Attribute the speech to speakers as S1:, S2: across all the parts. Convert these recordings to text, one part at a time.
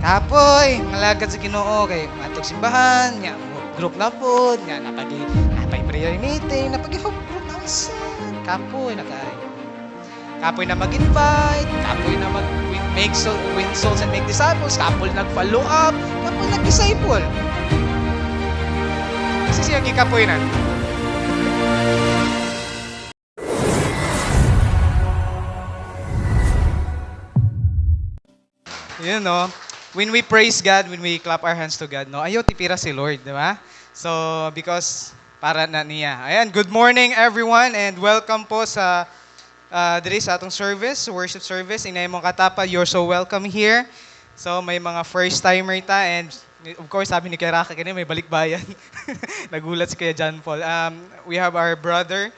S1: Kapoy, malagad sa Ginoo kay matog simbahan, nya group na pod, nya napay prayer meeting, napag-group na usa. Kapoy na kay. Kapoy na mag-invite, kapoy na make soul, win souls and make disciples, kapoy nag-follow up, kapoy nag-disciple. Kasi siya gikapoy na. You know, when we praise God, when we clap our hands to God, no, ayaw tipira si Lord, di ba? So, because para na niya. Ayan, good morning everyone and welcome po sa diri sa atong service, worship service. Inay mong katapa, you're so welcome here. So, may mga first timer ta and of course, sabi ni Kuya Raka kanina, may balikbayan. Nagulat si Kuya John Paul. We have our brother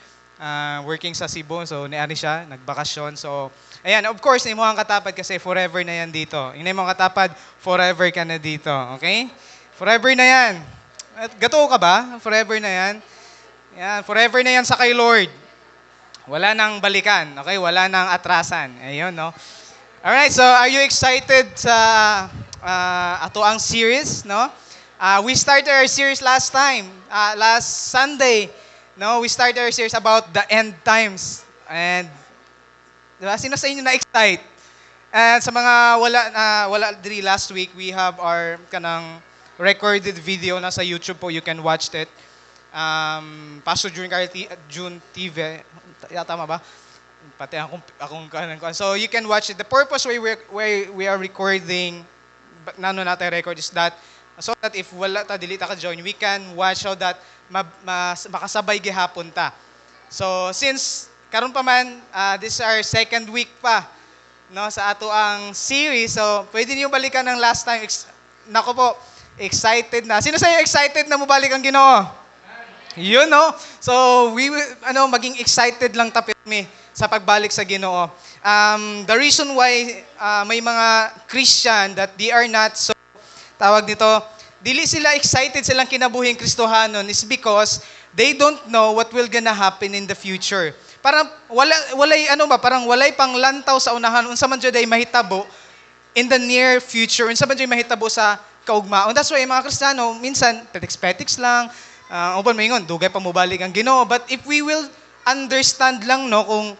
S1: working sa Cebu. So, niari siya, nagbakasyon. So, ayan, of course, hindi mo ang katapad kasi forever na yan dito. Hindi mo ang katapad, forever ka na dito. Okay? Forever na yan. At gato ka ba? Forever na yan. Yan, forever na yan sa kay Lord. Wala nang balikan. Okay? Wala nang atrasan. Ayun, no? Alright, so are you excited sa ato ang series, no? We started our series last time, last Sunday. No, we started our series about the end times. And diba? Sino sa inyo na-excite? And sa mga wala diri last week, we have our kanang recorded video na sa YouTube po. You can watch it. Pastor June TV. Tama ba? Pati akong kanang. So you can watch it. The purpose why we are recording, nano natin record is that so that if wala ta dili ta ka join, we can watch how that makasabay gihapon ta. So since karon pa man, this is our second week pa, no, sa ato ang series. So, pwede niyo balikan ng last time. Nako po, excited na. Sino sa inyo excited na mabalik ang Ginoo? Yun, no? So, we will, maging excited lang tapit mi sa pagbalik sa Ginoo. The reason why may mga Christian that they are not so, tawag nito, dili sila excited silang kinabuhing Kristohanon is because they don't know what will gonna happen in the future. Parang parang walay pang lantaw sa unahan unsa man jud ay mahitabo in the near future, unsa man jud mahitabo sa kaugmaon. That's why mga Kristiyano minsan petiks lang, uban maingon dugay pa mobalik ang Ginoo. But if we will understand lang, no, kung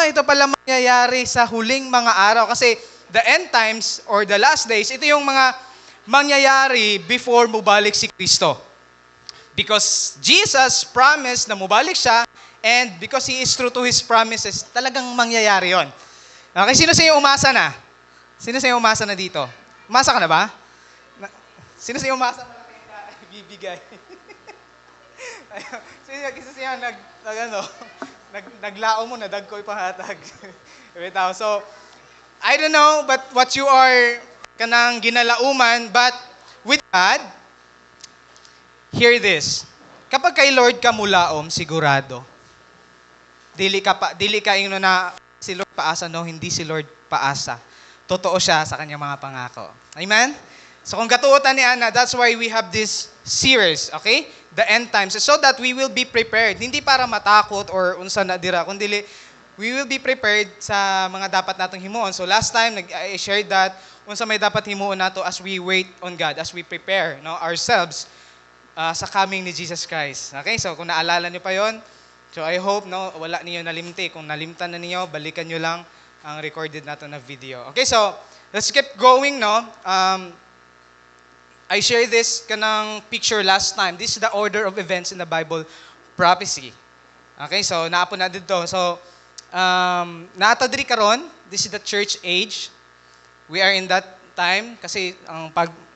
S1: ito pala mangyayari sa huling mga araw kasi the end times or the last days, ito yung mga mangyayari before mubalik si Kristo. Because Jesus promised na mubalik siya. And because He is true to His promises, talagang mangyayari yon. Okay, sino sa inyo umasa na? Sino sa inyo umasa na dito? Umasa ka na ba? Sino sa inyo umasa na bibigay? Sino sa inyo naglao mo na dagkoy pahatag. So, I don't know but what you are kanang ginalauman, but with God, hear this. Kapag kay Lord ka mulaom, sigurado, dili ka ingno na si Lord paasa, no, hindi si Lord paasa. Totoo siya sa kanyang mga pangako. Amen? So kung katuotan ni Ana, that's why we have this series, okay? The end times, so that we will be prepared. Hindi para matakot or unsa na dira, kundi we will be prepared sa mga dapat natong himuon. So last time I shared that unsa may dapat himuon nato as we wait on God, as we prepare, no, ourselves sa coming ni Jesus Christ. Okay? So kung naalala niyo pa 'yon, so I hope, no, wala niyo nalimti. Kung nalimtan na niyo, balikan niyo lang ang recorded nato na video. Okay, so let's keep going, no. I shared this kanang picture last time. This is the order of events in the Bible prophecy. Okay, so naapon na dito. So naata diri karon, this is the church age. We are in that time kasi ang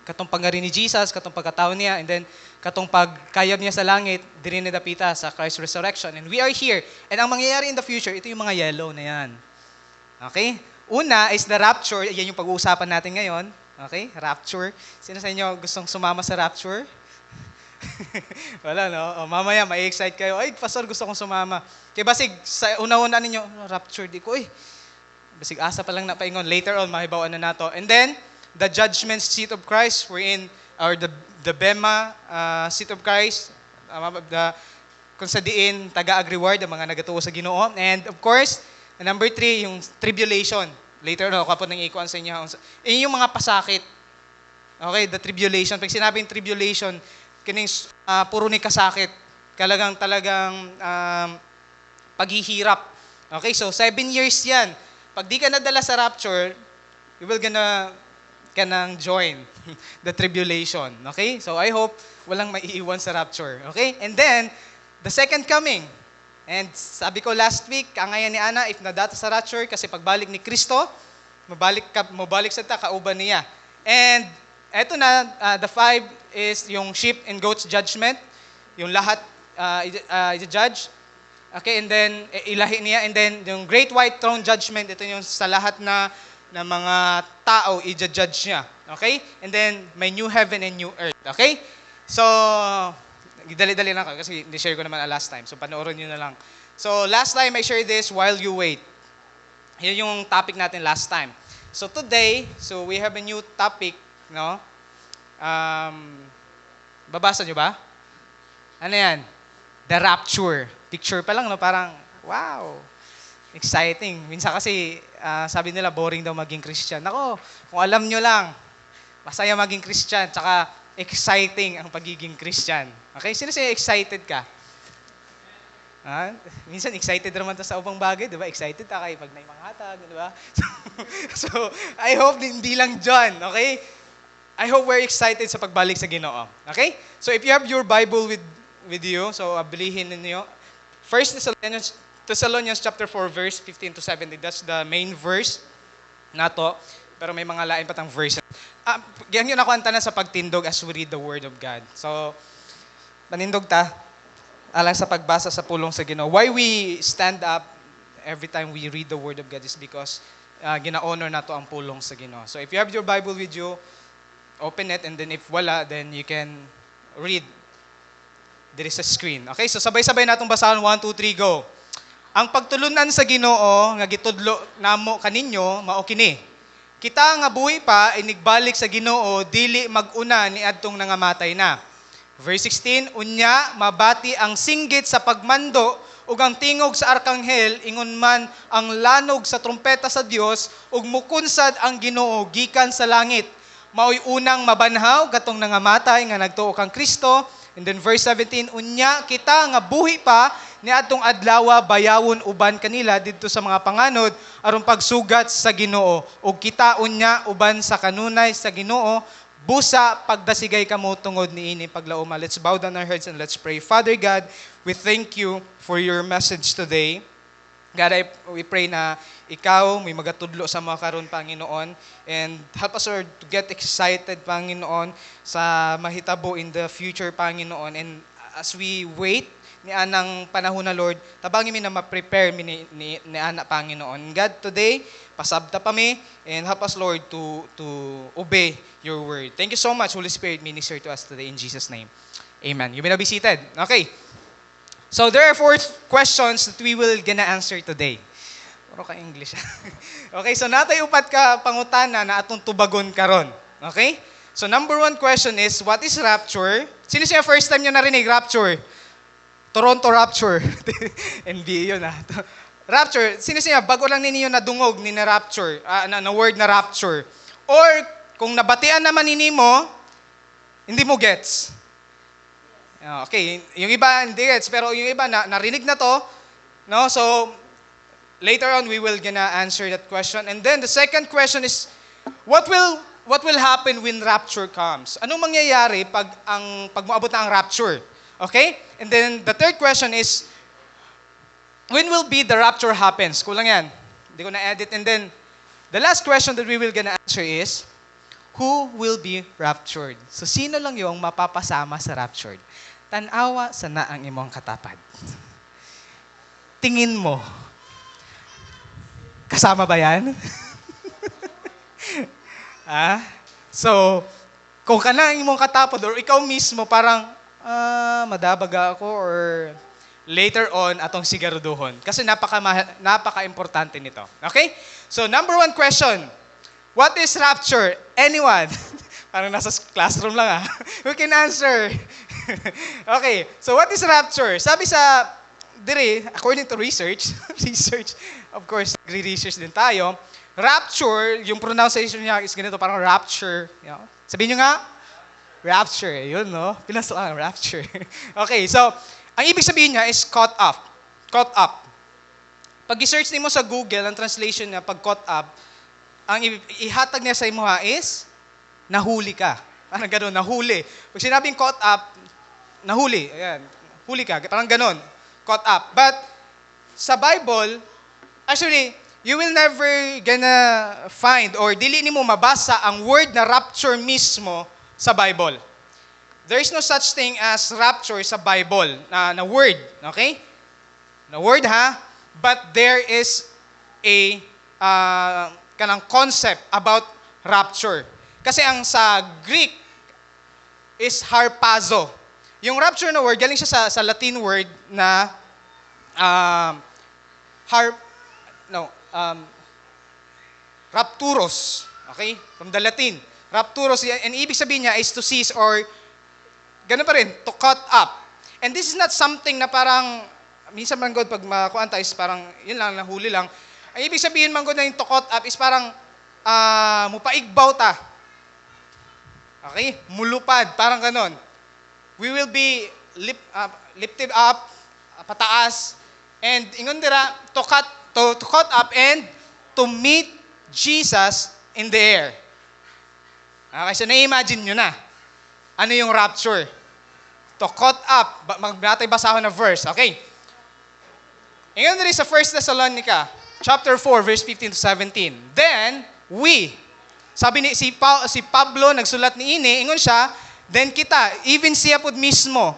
S1: katong pangari ni Jesus, katong pagkatao niya, and then katong pagkayab niya sa langit, diri ni dapita sa Christ's resurrection. And we are here. And ang mangyayari in the future, ito yung mga yellow na yan. Okay? Una is the rapture. Yan yung pag-uusapan natin ngayon. Okay? Rapture. Sino sa inyo gustong sumama sa rapture? Wala, no? O, mamaya, may excite kayo. Ay, pastor, gusto kong sumama. Kaya basig, sa una-una ninyo, rapture, di ko, basig, asa pa lang na paingon. Later on, mahibawan na nato. And then, the judgment seat of Christ, or the Bema seat of Christ, kung sa diin, taga-reward, ang mga nagatuo sa Ginoo. And of course, number 3, yung tribulation. Later, no, kapag nang ikuan sa inyo, yung mga pasakit Okay, the tribulation. Pag sinabing tribulation, kining puro ni kasakit. Talagang paghihirap. Okay, so 7 years yan. Pag di ka nadala sa rapture, you will kanang join the tribulation. Okay? So I hope walang maiiwan sa rapture. Okay? And then, the second coming. And sabi ko last week, kangayan ni Ana, if nadata sa rapture, kasi pagbalik ni Kristo, mabalik sa kauban niya. And eto na, the 5 is yung sheep and goats judgment. Yung lahat i-judge. Okay, and then ilahi niya. And then yung great white throne judgment, ito yung sa lahat na mga tao, i-judge niya. Okay? And then, may new heaven and new earth. Okay? So, dali-dali lang kasi share ko naman last time. So, panoorin nyo na lang. So, last time I shared this, while you wait. Yun yung topic natin last time. So, today, we have a new topic, no? Babasa nyo ba? Ano yan? The rapture. Picture pa lang, no? Parang, wow! Exciting. Minsan kasi, sabi nila, boring daw maging Christian. Ako, kung alam nyo lang, masaya maging Christian, tsaka exciting ang pagiging Christian. Okay? Sino siya excited ka? Minsan excited naman sa ubang bagay, di ba? Excited ka kay pag may mga hatag, di ba? So, I hope hindi lang dyan, okay? I hope we're excited sa pagbalik sa Ginoo. Okay? So, if you have your Bible with you, so bilihin ninyo. 1 Thessalonians chapter 4, verse 15 to 17. That's the main verse na to. Pero may mga lain patang verse. Yan yun ako ang tanan sa pagtindog as we read the Word of God. So, panindog ta. Alang sa pagbasa sa pulong sa Ginoo. Why we stand up every time we read the Word of God is because gina-honor na to ang pulong sa Ginoo. So, if you have your Bible with you, open it, and then if wala, then you can read. There is a screen. Okay, so sabay-sabay natong basahan. 1, 2, 3, go. Ang pagtulunan sa Ginoo nga gitudlo namo kaninyo mao kini. Kita nga buhi pa inigbalik sa Ginoo dili mag-una ni adtong nangamatay na. Verse 16, unya mabati ang singgit sa pagmando ug ang tingog sa arkanghel ingon man ang lanog sa trumpeta sa Dios ug mukunsad ang Ginoo gikan sa langit. Mao'y unang mabanhaw katong nangamatay nga nagtuo kang Kristo. And then verse 17, unya kita nga buhi pa ni atong adlaw bayawon uban kanila didto sa mga panganod aron pagsugat sa Ginoo ug kita unya uban sa kanunay sa Ginoo busa pagdasigay kamo tungod niini paglauma. Let's bow down our heads and let's pray. Father God, we thank you for your message today. God, we pray na ikaw may magatudlo sa mga karon, Panginoon, and help us, Lord, to get excited, Panginoon, sa mahitabo in the future, Panginoon. And as we wait ni anang panahon na, Lord, tabangin mi na ma-prepare ni ana, Panginoon. God, today, pasabta pa mi, and help us, Lord, to obey your word. Thank you so much, Holy Spirit, minister to us today in Jesus' name. Amen. You may now be seated. Okay. So there are 4 questions that we will gonna answer today. Puro ka English. Okay, so natay upat ka pangutana na atong tubagon karon. Okay? So number 1 question is, what is rapture? Sino siya first time nyo narinig rapture? Toronto Rapture. NBA yun Rapture, sino siya? Bago lang ninyo nadungog ni na rapture, na word na rapture. Or kung nabatian naman ninyo, hindi mo gets. Okay, yung iba hindi gets, pero yung iba narinig na to, no? So later on we will gonna answer that question. And then the second question is, what will happen when rapture comes? Anong mangyayari pag moabot na ang rapture? Okay? And then the third question is, when will be the rapture happens? Kulang yan. Hindi ko na-edit. And then the last question that we will gonna answer is, who will be raptured? So sino lang yung mapapasama sa raptured? Tanawa sa naang imong katapad. Tingin mo, kasama ba yan? So, kung ka na ang imong katapad or ikaw mismo parang, madabaga ako or later on atong sigaruduhon. Kasi napaka-importante nito. Okay? So, number 1 question. What is rapture? Anyone? Parang nasa classroom lang Who can answer? Okay. So, what is rapture? Sabi according to research, of course, nagre-research din tayo, Rapture, yung pronunciation niya is ganito, parang rapture. You know? Sabihin nyo nga, rapture. Yun, no? Pinasok ang rapture. Okay, so, ang ibig sabihin niya is caught up. Caught up. Pag i-search mo sa Google, ang translation niya, pag caught up, ang ihatag niya sa imo is, nahuli ka. Parang gano'n, nahuli. Pag sinabing caught up, nahuli. Ayan, huli ka. Parang gano'n, caught up. But, sa Bible, actually, you will never gonna find or dili nimo mabasa ang word na rapture mismo sa Bible. There is no such thing as rapture sa Bible na word, okay? Na word ha, but there is a kanang concept about rapture. Kasi ang sa Greek is harpazo. Yung rapture na word, galing siya sa Latin word na rapturos. Okay? From the Latin. Rapturos, and ibig sabihin niya is to seize or gano'n pa rin, to cut up. And this is not something na parang, minsan man God, pag makuanta is parang, yun lang, nahuli lang. Ang ibig sabihin man God na yung to cut up is parang, mupaigbaw ta. Okay? Mulupad, parang gano'n. We will be lifted up, pataas, and ingon dira, to cut up and to meet Jesus in the air. Okay, so na-imagine nyo na. Ano yung rapture? To caught up. Magbatay basahon na verse. Okay. Ngayon rin sa 1 Thessalonica, chapter 4, verse 15 to 17. Then, sabi ni si Pablo, nagsulat ni ini, ingon siya, then kita, even siya po mismo,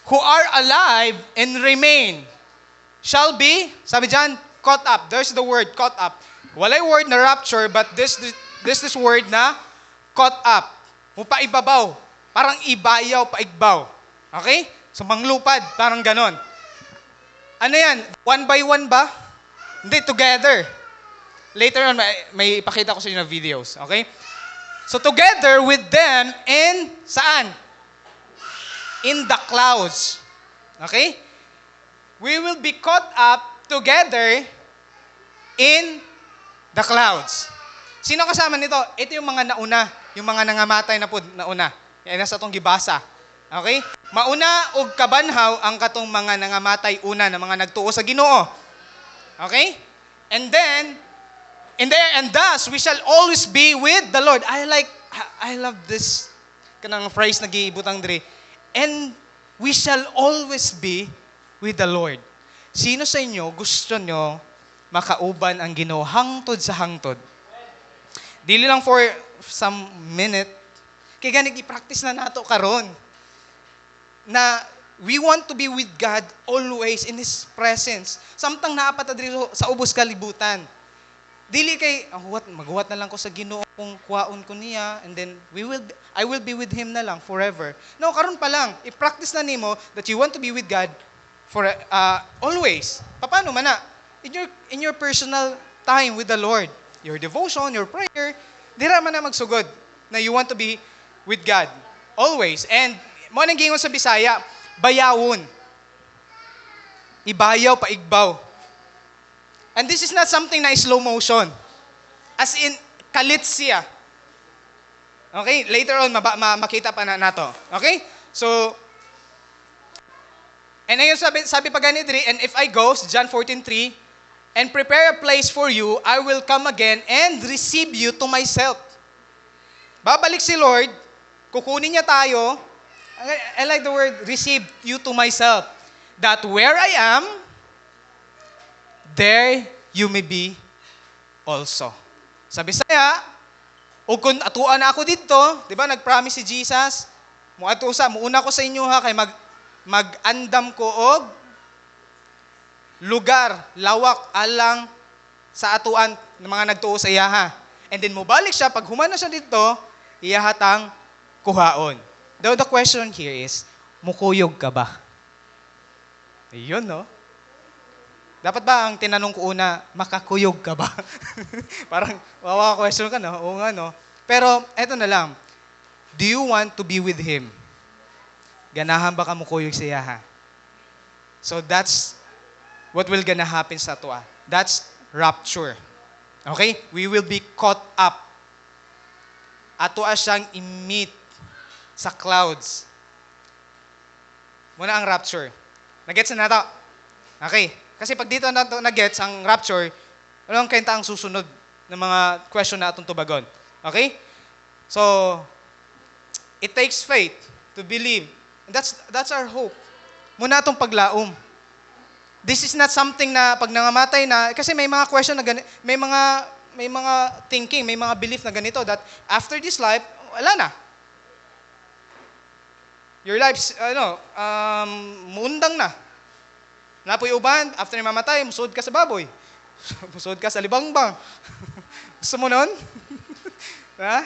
S1: who are alive and remain, shall be, sabi dyan, caught up. There's the word, caught up. Walay word na rapture, but this word na caught up. Mupaibabaw. Parang ibayaw, paigbaw. Okay? So, manglupad. Parang ganon. Ano yan? One by one ba? Hindi, together. Later on, may ipakita ko sa inyo na videos. Okay? So, together with them in, saan? In the clouds. Okay? We will be caught up together in the clouds. Sino kasama nito? Ito yung mga nauna, yung mga nangamatay na po nauna. Yan nasa itong gibasa. Okay? Mauna og kabanhaw ang katong mga nangamatay una na mga nagtuo sa Ginoo. Okay? And then, and thus, we shall always be with the Lord. I love this kanang phrase na giibutang diri. And we shall always be with the Lord. Sino sa inyo gusto nyo makauban ang Ginoo hangtod sa hangtod? Dili lang for some minute. Kaya ganit i-practice na nato karon. Na we want to be with God always in His presence. Samtang naapata diri sa ubos kalibutan. Dili kay maghuwat na lang ko sa Ginoo kung kuwaon ko niya and then I will be with Him na lang forever. No, karon pa lang i-practice na nimo that you want to be with God for always. Paano man na? In your personal time with the Lord, your devotion, your prayer, dira man na magsugod na you want to be with God always. And mo nang gingon sa Bisaya, bayawon. Ibayaw paigbaw. And this is not something na slow motion. As in kalit siya. Okay, later on makita pa na nato. Okay? So and ayun sabi pa ganito, and if I go, John 14:3, and prepare a place for you, I will come again and receive you to myself. Babalik si Lord, kukunin niya tayo. I like the word, receive you to myself. That where I am, there you may be also. Sa Bisaya, o kung atuan na ako dito, di ba, nag-promise si Jesus, muuna ko sa inyo ha, kay mag-andam ko og lugar, lawak, alang sa atuan ng mga nagtuo sa iyaha. And then mubalik siya, pag humana siya dito, iyahatang kuhaon. Though the question here is, mukuyog ka ba? Ayun, no? Dapat ba ang tinanong ko una, makakuyog ka ba? Parang, wawa question ka, no? Oo nga, no? Pero, eto na lang. Do you want to be with Him? Ganahan ba ka mukuyog sa iyaha? So that's what will gonna happen sa tua. That's rapture. Okay? We will be caught up. Ato siyang i-meet sa clouds. Muna ang rapture. Nagets na nato? Okay. Kasi pag dito na nagets ang rapture, anong kenta ang susunod ng mga question na atong tubagon? Okay? So, it takes faith to believe. That's our hope. Muna atong paglaom. This is not something na pag nangamatay na, kasi may mga question na ganito, may mga thinking, may mga belief na ganito that after this life, wala na. Your life's, muundang na. Napoy uban, after mamatay, musod ka sa baboy. Musod ka sa libangbang. Gusto mo nun? Ha?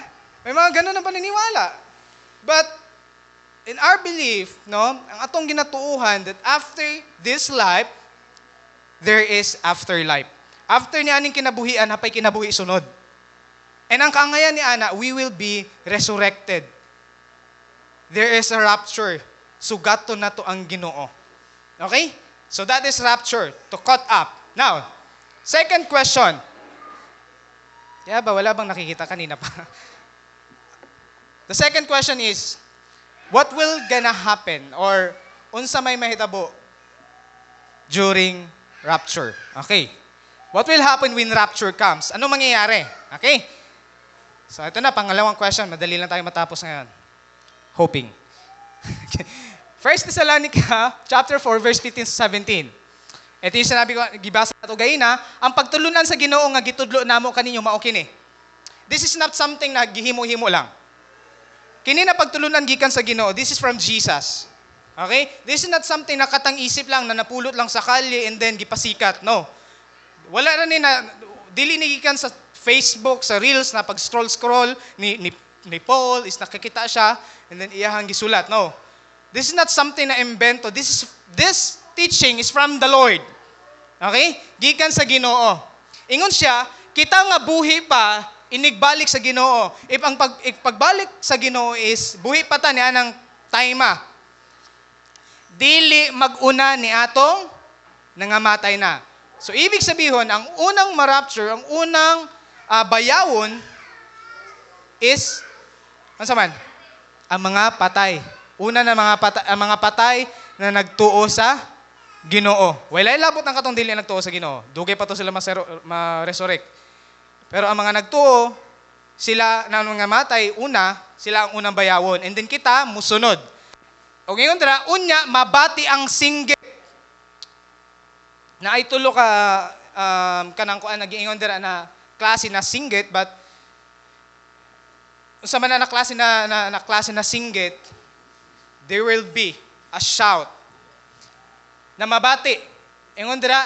S1: May mga ganun na paniniwala. But, in our belief, no, ang atong ginatuuhan that after this life, there is afterlife. After ni aning kinabuhian, hapay kinabuhi sunod. And ang kaangayan ni Ana, we will be resurrected. There is a rapture. Sugato na to ang Ginoo. Okay? So that is rapture, to caught up. Now, second question. Kaya ba, wala bang nakikita kanina pa? The second question is, what will gonna happen or unsa may mahitabo during rapture? Okay. What will happen when rapture comes? Ano mangyayari? Okay. So ito na, pangalawang question. Madali lang tayo matapos ngayon. Hoping. Okay. 1 Thessalonica, chapter 4, verse 15 to 17. Ito yung sinabi ko, gibasa na ito gayina, ang pagtulunan sa Ginoo nga gitudlo namo kaninyo mao kini. This is not something na gihimo-himo lang. Kini na pagtulunan gikan sa Ginoo, this is from Jesus. Okay? This is not something na katang isip lang, na napulot lang sa kalye and then gipasikat. No. Wala na ni na, dili ni gikan sa Facebook, sa Reels, na pag-scroll ni Paul, is nakikita siya, and then iyahang gisulat. No. This is not something na imbento. This teaching is from the Lord. Okay? Gikan sa Ginoo. Ingon siya, kita nga buhi pa, inigbalik sa Ginoo. If pagbalik sa Ginoo is, buhi pa ta niya ng taima. Dili maguna ni atong nangamatay na. So, ibig sabihin, ang unang marapture, ang unang bayawon is, ano saman? Ang mga patay. Una na ang mga patay na nagtuo sa Ginoo. Walay labot ng katong dili nagtuo sa Ginoo. Dugay pa to sila ma-resurrect. Pero ang mga nagtuo, sila na mga matay, sila ang unang bayawon. And then kita, musunod. O ngayon dira, unya, mabati ang singgit. Na ay tulo ka, kanang kuan, nag-iingon dira na klase na singgit, but sa man na klase na singgit, there will be a shout na mabati. Ingon dira,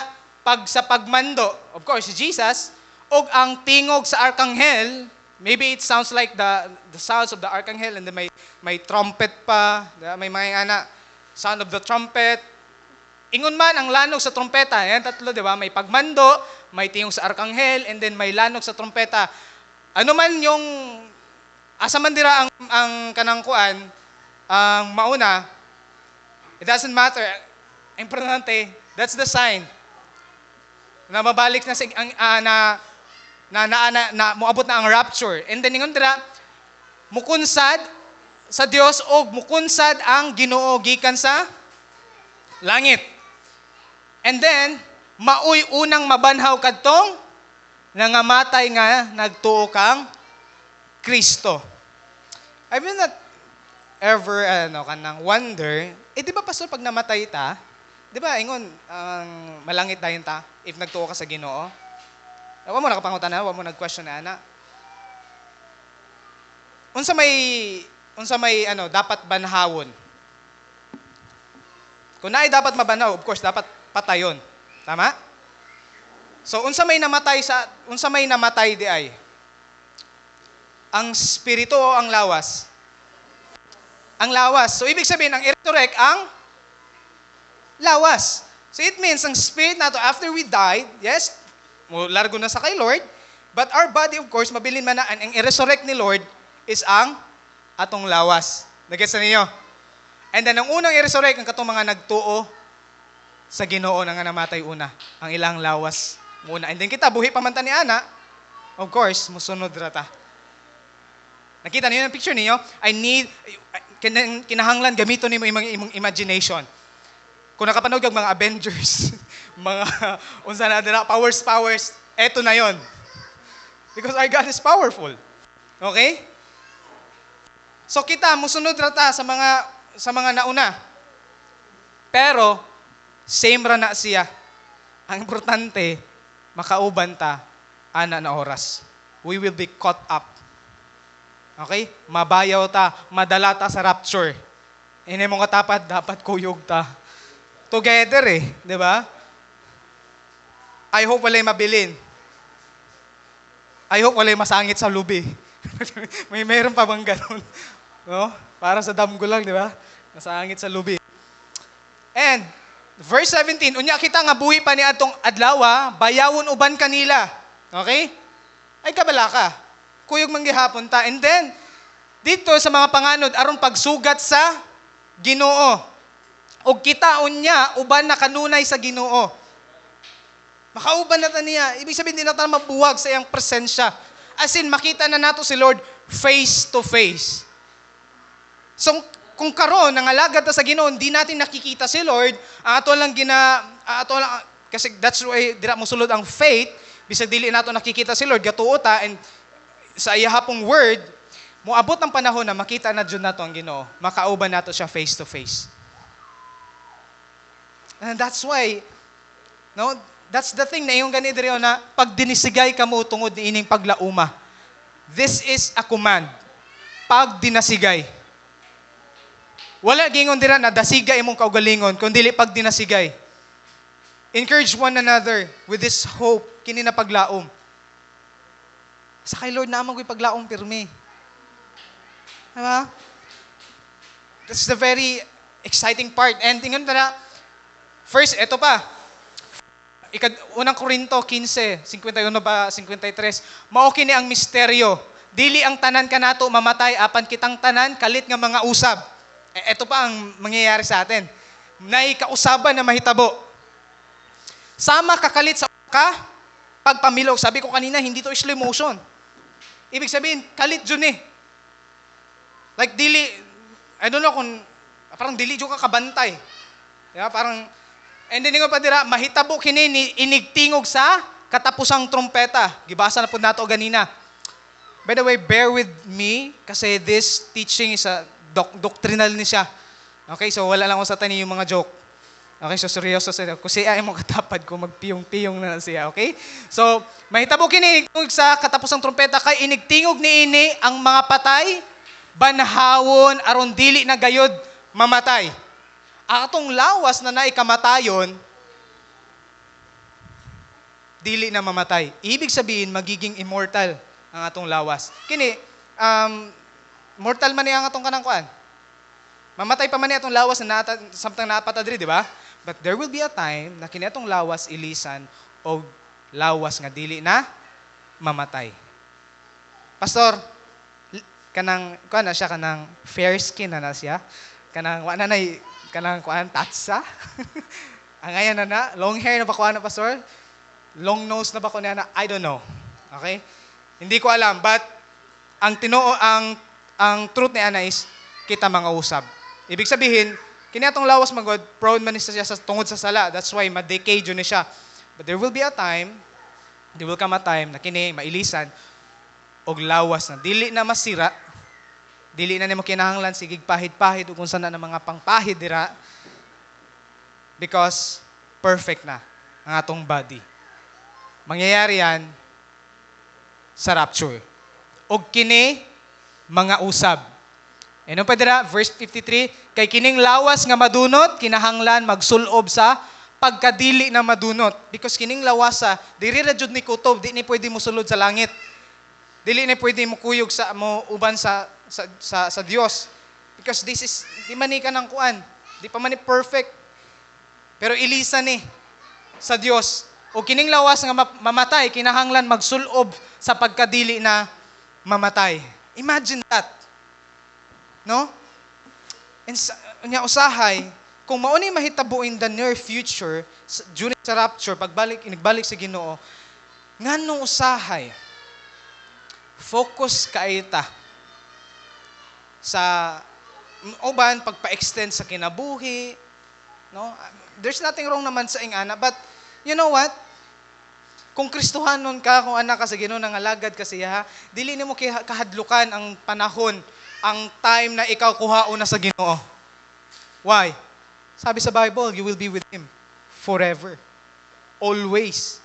S1: sa pagmando, of course, si Jesus, og ang tingog sa arkanghel, maybe it sounds like the sounds of the arkanghel, and then may trumpet pa, may mga sound of the trumpet. Ingon man ang lanog sa trumpeta, yan tatlo, di ba? May pagmando, may tingog sa arkanghel, and then may lanog sa trumpeta. Ano man yung, asa man dira ang kanang kuan, ang mauna, it doesn't matter. Importante, that's the sign na mabalik na na moabot na ang rapture. And then ingon dira, mukunsad sa Dios og mukunsad ang Ginoo gikan sa langit. And then maoy unang mabanhaw kadtong nangamatay nga nagtuo kang Kristo. I mean not ever kanang wonder, di ba pastor pag namatay ta, di ba ingon malangit dayon ta if nagtuo ka sa Ginoo? Wa mo nakapangutan na, wa mo nag-question na ana. Unsa may dapat banhawon? Kung naay dapat mabanhaw, of course dapat patayon. Tama? So unsa may namatay di ay? Ang spirito o ang lawas? Ang lawas. So, ibig sabihin, ang i-resurrect ang lawas. So, it means, ang spirit nato, after we died, yes, largo na sa kay Lord, but our body, of course, mabilin man na, ang i-resurrect ni Lord is ang atong lawas. Nagets na ninyo? And then, ang unang i-resurrect, ang katong mga nagtuo sa Ginoo na nga namatay una, ang ilang lawas muna. And then kita, buhi pamantan ni Ana, of course, musunod rata. Nakita niyo yung picture niyo? Kinahanglan gamiton nimo imong imagination. Kung nakapanood kag mga Avengers, mga unsa na dira powers, eto na yon. Because our God is powerful. Okay? So kita musunod rata sa mga nauna. Pero same ra na siya. Ang importante makauban ta ana na oras. We will be caught up. Okay? Mabayaw ta, madala ta sa rapture. Ini mo katapat dapat kuyog ta. Together di ba? I hope walay mabilin. I hope walay masangit sa lubi. Mayroon pa bang ganun? No? Para sa damgo lang, di ba? Masangit sa lubi. And, verse 17, unya kita nga buhi pa ni atong adlaw, bayawon uban kanila. Okay? Ay kabala ka. Kuyog manggihapon ta. And then, dito sa mga panganod, aron pagsugat sa Ginoo. O kita unya, uban na kanunay sa Ginoo. Makauban na ta niya. Ibig sabihin, hindi na tayo mabuwag sa iyang presensya. As in, makita na nato si Lord face to face. So, kung karon nangalagad ta sa Ginoo, hindi natin nakikita si Lord, kasi that's why dira mo sulod ang faith, bisag dili nato nakikita si Lord, gatuo ta, and sa iyahapong word, moabot ang panahon na makita na jud nato ang Ginoo, makauban nato siya face to face. And that's why, no, that's the thing na iyong ganito rin na pag dinisigay ka mo tungod ni ining paglauma. This is a command. Pag dinasigay. Wala gingon dira na dasigay imong kaugalingon, kundi pag dinasigay. Encourage one another with this hope kini na paglaom. Sa kay Lord naman ko'y paglaom pirmi. Diba? That's the very exciting part. And tingnan na, first, eto pa. Unang Korinto 15, 51 ba, 53. Mao kini ang misteryo. Dili ang tanan kanato mamatay apan kitang tanan kalit nga mga usab. Eto pa ang mangyayari sa atin. Nay kausaban na mahitabo. Sama kakalit sa ka pagpamilog. Sabi ko kanina hindi to slow motion. Ibig sabihin kalit jud ni. Like dili, I don't know kung parang dili jud ka kabantay. Yeah, parang and then nga pa dira mahitabo kini ni inigtingog sa katapusang trompeta. Gibasa na pud nato ganina. By the way, bear with me kasi this teaching is a doctrinal ni siya. Okay, so wala lang ako sa tani yung mga joke. Okay, so seryoso sa kasi ay mo katapad ko magpiyong-piyong na siya, okay? So, mahitabo kini sa katapusang trompeta kay inigtingog niini ang mga patay banhawon aron dili na gayud mamatay. Atong lawas na naikamatayon dili na mamatay. Ibig sabihin magiging immortal ang atong lawas. Kini mortal man ni ang atong kanang kuan. Mamatay pa man ni atong lawas na samtang napatadri, di ba? But there will be a time na kini atong lawas ilisan o lawas nga dili na mamatay. Pastor, kanang kuan na siya kanang fair skin na siya. Kanang wa na nay kanang kuan tatsa. Ang ayan na long hair na ba kuan na pastor? Long nose na ba ko na? I don't know. Okay? Hindi ko alam, but ang truth ni ana is kita mga usab. Ibig sabihin, kini atong lawas magod, proud man siya sa tungod sa sala. That's why ma-decay jud ni siya. But there will be a time, there will come a time na kini mailisan og lawas na dili na masira, dili na nimo kinahanglan sigig pahid-pahid ug unsa na mga pangpahid dira because perfect na ang atong body. Mangyayari yan sa rapture. Og kini mga usab. Ano pa dira? Verse 53, kay kining lawas nga madunot, kinahanglan magsulob sa pagkadili na madunot. Because kining lawasa, diri ra jud ni kutob, di ni pwede mo sulod sa langit. Dili ni pwede mo kuyog sa mo uban sa Dios. Because this is di man ni kanang kuan, di pa man ni perfect. Pero ilisa ni sa Dios. O kining lawas nga mamatay, kinahanglan magsulob sa pagkadili na mamatay. Imagine that. No? And usahay, kung mauni mahitabo in the near future, during sa rapture, inagbalik sa Ginoo, nganong usahay focus kayo ta sa uban pagpa-extend sa kinabuhi, no? There's nothing wrong naman sa ingana, but you know what? Kung Kristohanon ka, kung anak ka sa Ginoo, nangalagad ka siya, dili nimo kahadlukan ang panahon, ang time na ikaw kuhaon na sa Ginoo. Why? Sabi sa Bible, you will be with Him forever. Always.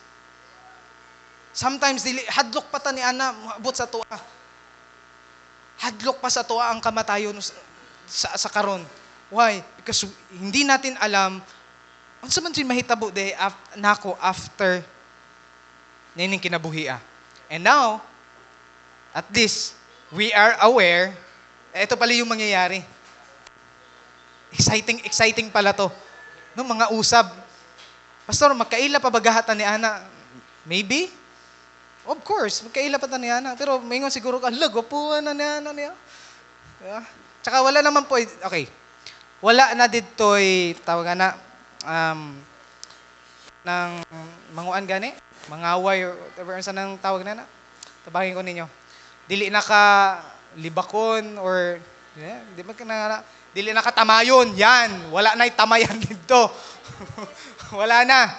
S1: Sometimes, hadlok pa ta ni ana, abot sa tuwa. Hadlok pa sa tuwa ang kamatayon sa karon. Why? Because hindi natin alam, unsa man sin mahitabo day nako after nining kinabuhia. And now, at least, we are aware, ito pala yung mangyayari. Exciting pala to. No, mga usab. Pastor, magkaila pa bagahatan ni ana? Maybe? Of course, magkaila pa ta ni ana. Pero maingon siguro ka, gopuan na ni ana niya. Diba? Tsaka wala naman po, okay. Wala na dito'y, tawag na, ng manguan gani, mangaway, or whatever, saan ang tawag na. Tabangin ko ninyo. Dili na ka libakon, or, dili na ka tamayon. Yan, wala na tamayan dito. Wala na.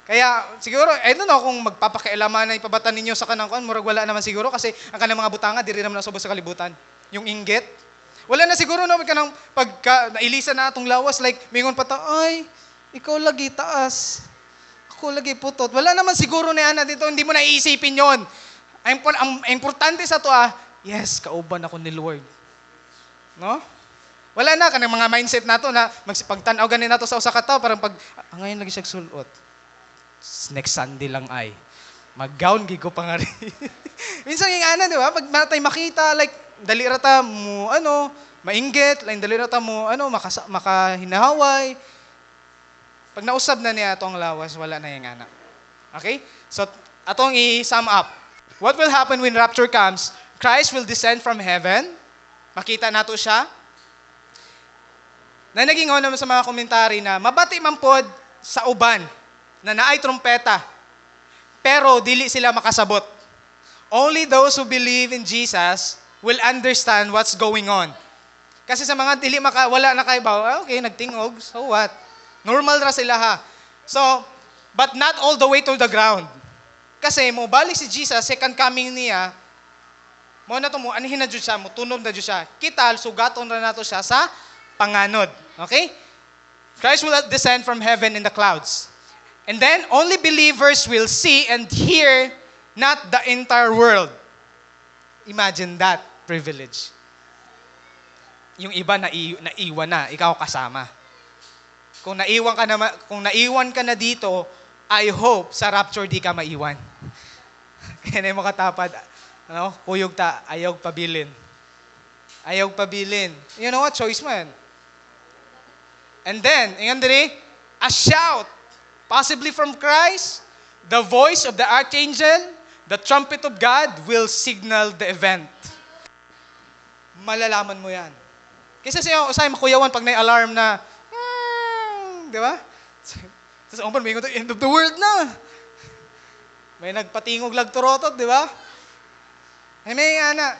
S1: Kaya siguro, I don't know kung magpapakialaman na ipabatan ninyo sa kanang kuan, murag wala naman siguro kasi ang kanang mga butanga diri naman nasubos sa kalibutan. Yung inggit. Wala na siguro no kanang pagka nailisa na atong lawas like mingon pa ta, ay, ikaw lagi taas. Ako lagi putot. Wala naman siguro na ana dito, hindi mo na iisipin 'yon. Ang importante sa to yes, kauban ako ni Lord. No? Wala na kanang mga mindset nato na magsipagtan-aw ganin nato sa usa ka tawo parang pag ngayon lagi siya sulot. Next Sunday lang ay. Mag-gown gigo pa nga rin. Minsan yung di ba? Pag matay makita, like, dali rata mo, mainggit, like, dali rata mo, makahinahaway. Pag nausab na niya itong lawas, wala na yung anak. Okay? So, atong i-sum up. What will happen when rapture comes? Christ will descend from heaven. Makita nato siya. Na naging naman sa mga komentary na, mabati man pod sa uban, na naay trumpeta, pero dili sila makasabot. Only those who believe in Jesus will understand what's going on. Kasi sa mga dili wala na kay baw, okay, nagtingog, so what? Normal ra sila ha. So, but not all the way to the ground. Kasi mo balik si Jesus, second coming niya, mo na to mo anhin na jud siya, mo tunog na jud siya. Kita sugaton ra nato siya sa panganod. Okay? Christ will descend from heaven in the clouds. And then, only believers will see and hear, not the entire world. Imagine that privilege. Yung iba naiwan na, ikaw kasama. Kung naiwan ka na dito, I hope sa rapture di ka maiwan. Kaya na yung makatapad, kuyog ta, ayaw pabilin. Ayaw pabilin. You know what? Choice mo yan. And then, a shout. Possibly from Christ, the voice of the archangel, the trumpet of God will signal the event. Malalaman mo yan. Kasi sa makuyawan pag may alarm na, di ba? Tapos umpan, may end of the world na. May nagpatingog lagturotot, di ba? May ana.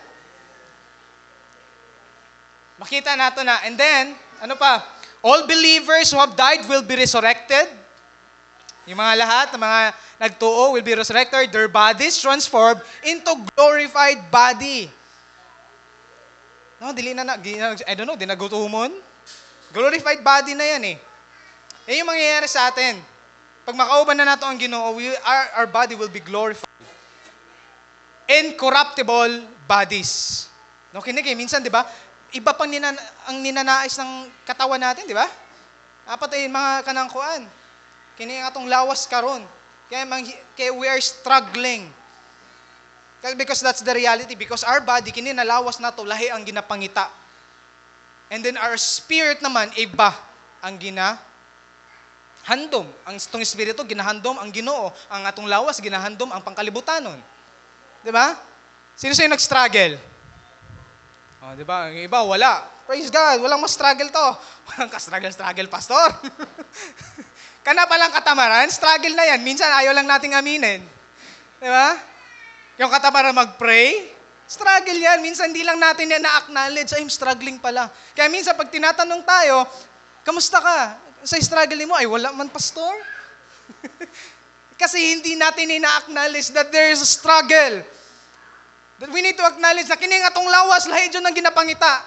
S1: Makita nato na. And then, all believers who have died will be resurrected. Yung mga lahat, mga nagtuo will be resurrected, their bodies transformed into glorified body. No, dili na, I don't know, dinagutumon. Glorified body na yan eh. Yan yung mangyayari sa atin. Pag makauban na nato ang Ginoo, our body will be glorified. Incorruptible bodies. No, kinig minsan, di ba? Iba pang ang ninanais ng katawan natin, di ba? Apat mga kanangkuan. Kini atong lawas karon. Kaya we are struggling. Because that's the reality. Because our body, kini nalawas na to, lahi ang ginapangita. And then our spirit naman, iba ang ginahandom. Ang itong espiritu, ginahandom ang Ginoo. Ang atong lawas, ginahandom ang pangkalibutanon. Di ba? Sino nag-struggle? Di ba? Ang iba, wala. Praise God, walang mas struggle to. Walang ka-struggle, pastor. Kana palang katamaran, struggle na yan. Minsan ayaw lang nating aminin. Di ba? Yung katamaran mag-pray, Struggle yan. Minsan hindi lang natin yan na-acknowledge, I'm struggling pala. Kaya minsan pag tinatanong tayo, kamusta ka? Sa struggle mo, ay wala man, pastor. Kasi hindi natin ina-acknowledge that there is a struggle. That we need to acknowledge na kining atong lawas, lahi dyan ang ginapangita.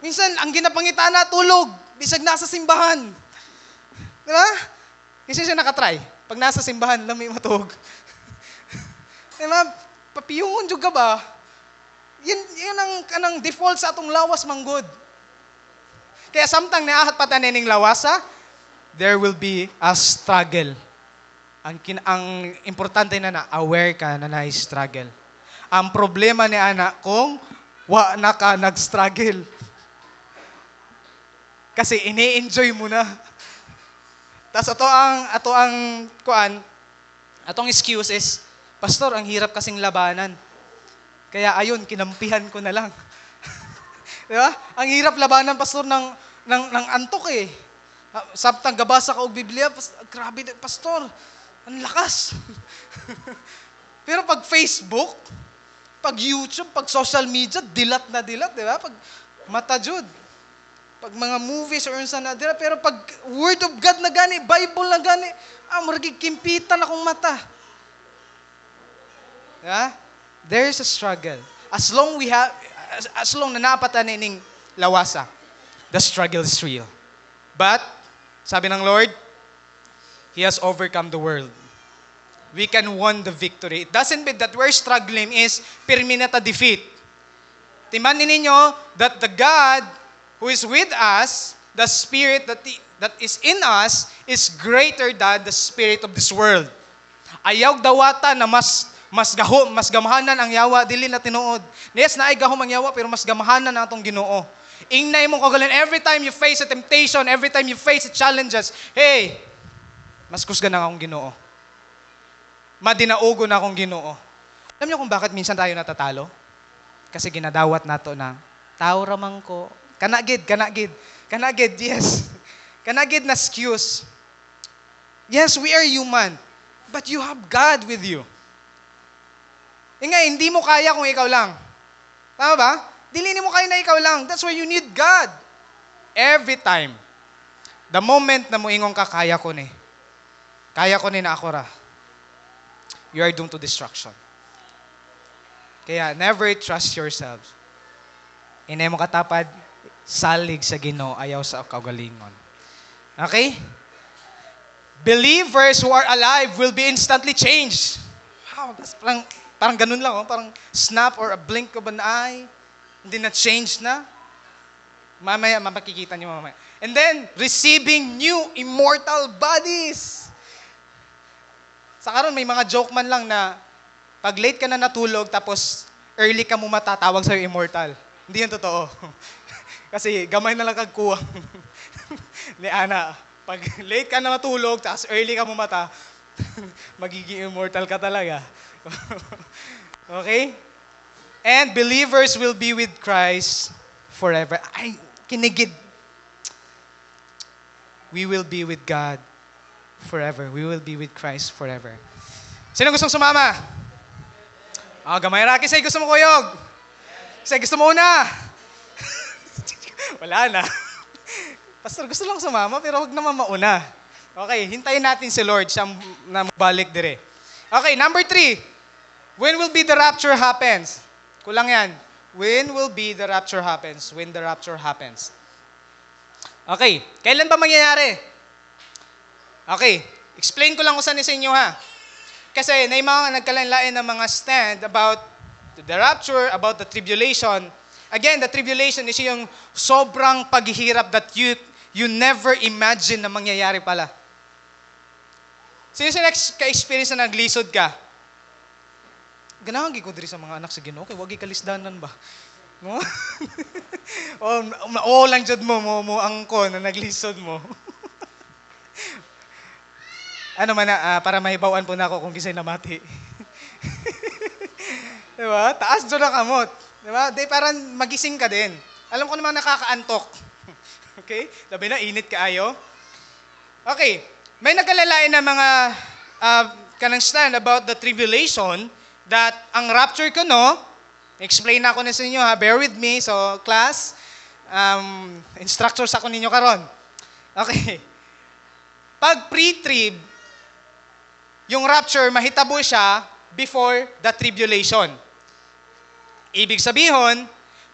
S1: Minsan, ang ginapangita na tulog, bisag nasa simbahan. Diba? Kasi siya nakatry. Pag nasa simbahan, lami matulog. Diba? Papiyungon dyan ka ba? Yan ang default sa atong lawas, manggod. Kaya samtang naahat pa tanining lawasa, there will be a struggle. Ang importante na aware ka na na-struggle. Ang problema ni anak kung wa na ka nag-struggle. Kasi ini-enjoy mo na. Tapos atong excuse is, Pastor, ang hirap kasing labanan. Kaya ayun, kinampihan ko na lang. Di ba? Ang hirap labanan, Pastor, ng antok eh. Sabtang gabasa ka og Biblia, grabe, Pastor, ang lakas. Pero pag Facebook, pag YouTube, pag social media, dilat, di ba? Pag mata jud. Pag mga movies or unsa na dira, pero pag Word of God na gani, Bible na gani, maragig kimpitan akong mata. Yeah? There is a struggle. As long na napatan ning lawasa, the struggle is real. But sabi ng Lord, He has overcome the world. We can won the victory. It doesn't mean that we're struggling is permanent defeat. Timanin ninyo that the God who is with us, the Spirit that is in us, is greater than the spirit of this world. Ayaw dawata na mas gamahanan ang yawa, dili na tinuod. Yes, naay gahom ang yawa, pero mas gamahanan na atong Ginoo. Ingnay mong kagalan, every time you face a temptation, every time you face challenges, hey, mas kusga na akong Ginoo. Madinaugo na akong Ginoo. Alam niyo kung bakit minsan tayo natatalo? Kasi ginadawat nato na, tao ramang ko. Kanagid, yes. Kanagid na excuse. Yes, we are human, but you have God with you. Hindi mo kaya kung ikaw lang. Tama ba? Dili mo kaya na ikaw lang. That's why you need God. Every time. The moment na mo ingong kaya ko ni na ako ra, you are doomed to destruction. Kaya never trust yourself. Inay mo katapad, salig sa Ginoo, ayaw sa kaugalingon. Okay? Believers who are alive will be instantly changed. Wow, that's parang ganun lang, parang snap or a blink of an eye. Hindi na change na. Mamaya, mapakikita niyo mamaya. And then, receiving new immortal bodies. Sa karon may mga joke man lang na pag late ka na natulog tapos early ka mo matatawag sa'yo immortal. Hindi yan totoo. Kasi gamay na lang kagkuwang ni Ana. Pag late ka na matulog tapos early ka mo mata, magiging immortal ka talaga. Okay? And believers will be with Christ forever. Ay, kinigid. We will be with God forever. We will be with Christ forever. Sino gustong sumama? Gamay ra. Kisay gusto mo kuyog? Kisay gusto mo una? Wala na. Pastor, gusto lang sumama pero wag naman mauna. Okay, hintayin natin si Lord siya na mabalik dire. Okay, number 3. When will be the rapture happens? Kulang yan. When will be the rapture happens? When the rapture happens. Okay, kailan ba mangyayari? Okay, explain ko lang kung saan sa inyo ha. Kasi may mga nagkalain-lain ng mga stand about the rapture, about the tribulation. Again, the tribulation is yung sobrang paghihirap that you never imagine na mangyayari pala. Sino sa next ka-experience na naglisod ka? Ganahan ko diri sa mga anak sa Ginoo kay wagi kalisdanan ba? No? Lang jud mo angko na naglisod mo. Ano man na, para mahibawan po na ako kung kisay namati. Diba? Taas doon ang kamot. Diba? Di parang magising ka din. Alam ko naman nakakaantok. Okay? Labi na, init kaayo. Okay. May nagkalalain na mga kanang stand about the tribulation that ang rapture ko, no, explain na ako na sa inyo, ha, bear with me. So, class, instructors ako ninyo karon. Okay. Pag pre-trib, yung rapture, mahitabo siya before the tribulation. Ibig sabihin,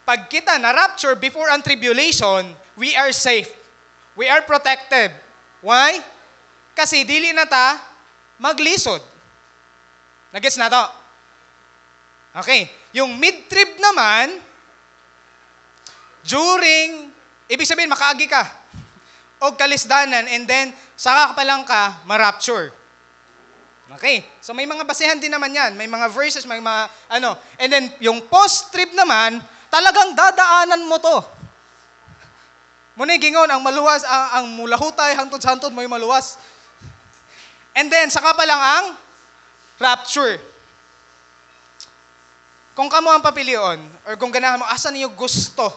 S1: pag kita na rapture before ang tribulation, we are safe. We are protected. Why? Kasi dili na ta maglisod. Nagets na to? Okay. Yung mid-trib naman, ibig sabihin, makaagi ka. O kalisdanan, and then, saka pa lang ka, ma-rapture. Okay. So, may mga basehan din naman yan. May mga verses, may mga, And then, yung post-trib naman, talagang dadaanan mo to. Muna gingon, ang maluwas, ang mulahutay, hantod-hantod mo yung maluwas. And then, saka pa lang ang rapture. Kung kamo ang papilion, or kung ganahan mo, asa niyo gusto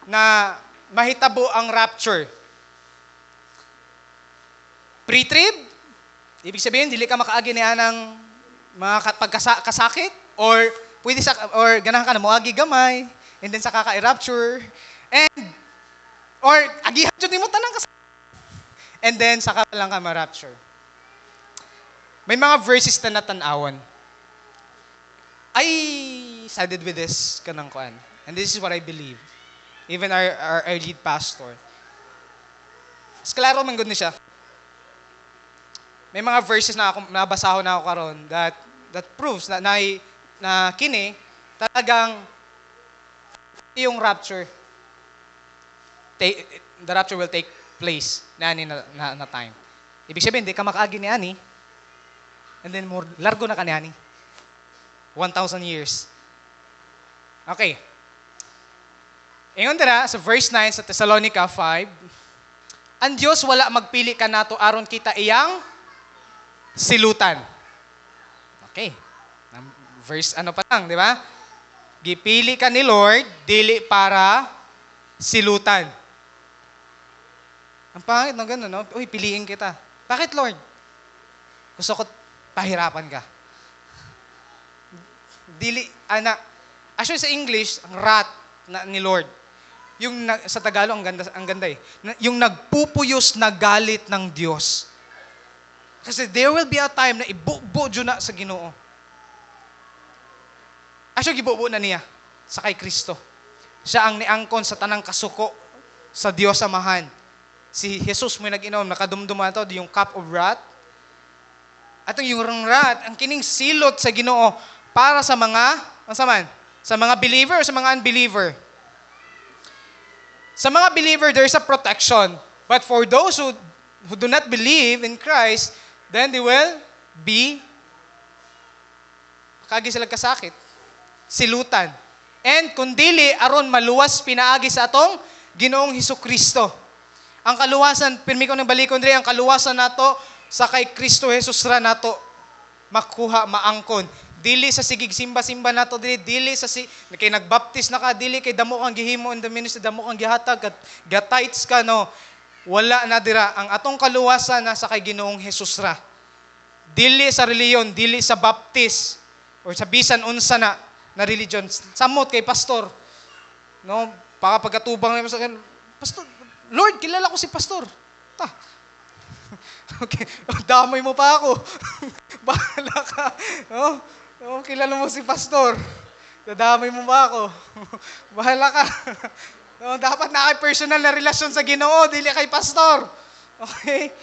S1: na mahitabo ang rapture? Pre-trib? Ibig sabihin, dili ka makaagi niya ng mga pagkasakit? Or ganahan ka na moagi gamay, and then saka ka-rapture, or agihan dyan mo tanang kasakit. And then, saka lang ka ma-rapture. May mga verses na natanawon. I sided with this kanang kuan. And this is what I believe. Even our lead pastor. Mas klaro man gud ni siya. May mga verses na ako nabasahon na ako karon that proves na kini talagang yung rapture. The rapture will take place na time. Ibig sabihin, di ka makaagi ni ani. And then more largo na ka ni ani. 1,000 years. Okay. Ingon dira sa verse 9 sa Thessalonica 5, ang Diyos wala magpili ka nato aron kita iyang silutan. Okay. Verse pa lang, di ba? Gipili ka ni Lord, dili para silutan. Ang pangit ng gano'n, no? Uy, piliin kita. Bakit, Lord? Gusto ko pahirapan ka. Actually sa English, ang wrath ni Lord. Yung sa Tagalog, ang ganda eh. Yung nagpupuyos na galit ng Diyos. Kasi there will be a time na ibubo na sa Ginoo. Actually, ibubo na niya sa kay Kristo. Siya ang niangkon sa tanang kasuko sa Diyos Amahan. Si Jesus mo nag-inom, nakadumduma ito, yung cup of wrath. At yung wrath, ang kining silot sa Ginoo para sa mga, sa mga believer o sa mga unbeliever. Sa mga believer, there's a protection. But for those who do not believe in Christ, then they will be kagi sila kasakit. Silutan. And kung dili, aron maluwas pinaagi sa atong Ginoong Hesukristo. Ang kaluwasan, pirmi ko ng balikon rin, ang kaluwasan nato sa kay Kristo Jesus ra nato makuha, maangkon. Dili sa sigig simba-simba nato, dili sa kay nagbaptis na ka, dili kay damo kang gihimo in the ministry, damo kang gihatag, gatights ka, no. Wala na dira. Ang atong kaluwasan na sa kay Ginoong Jesus ra. Dili sa reliyon, dili sa baptis, or sa bisan unsa na religion. Samot kay pastor. No, pagkatubang sa akin, pastor, Lord, kilala ko si pastor. Okay, damay mo pa ako. Bahala ka. No, kilala mo si pastor. Dadamay mo ba ako? Bahala ka. No, dapat na kay personal na relasyon sa Ginoo, dili kay pastor. Okay?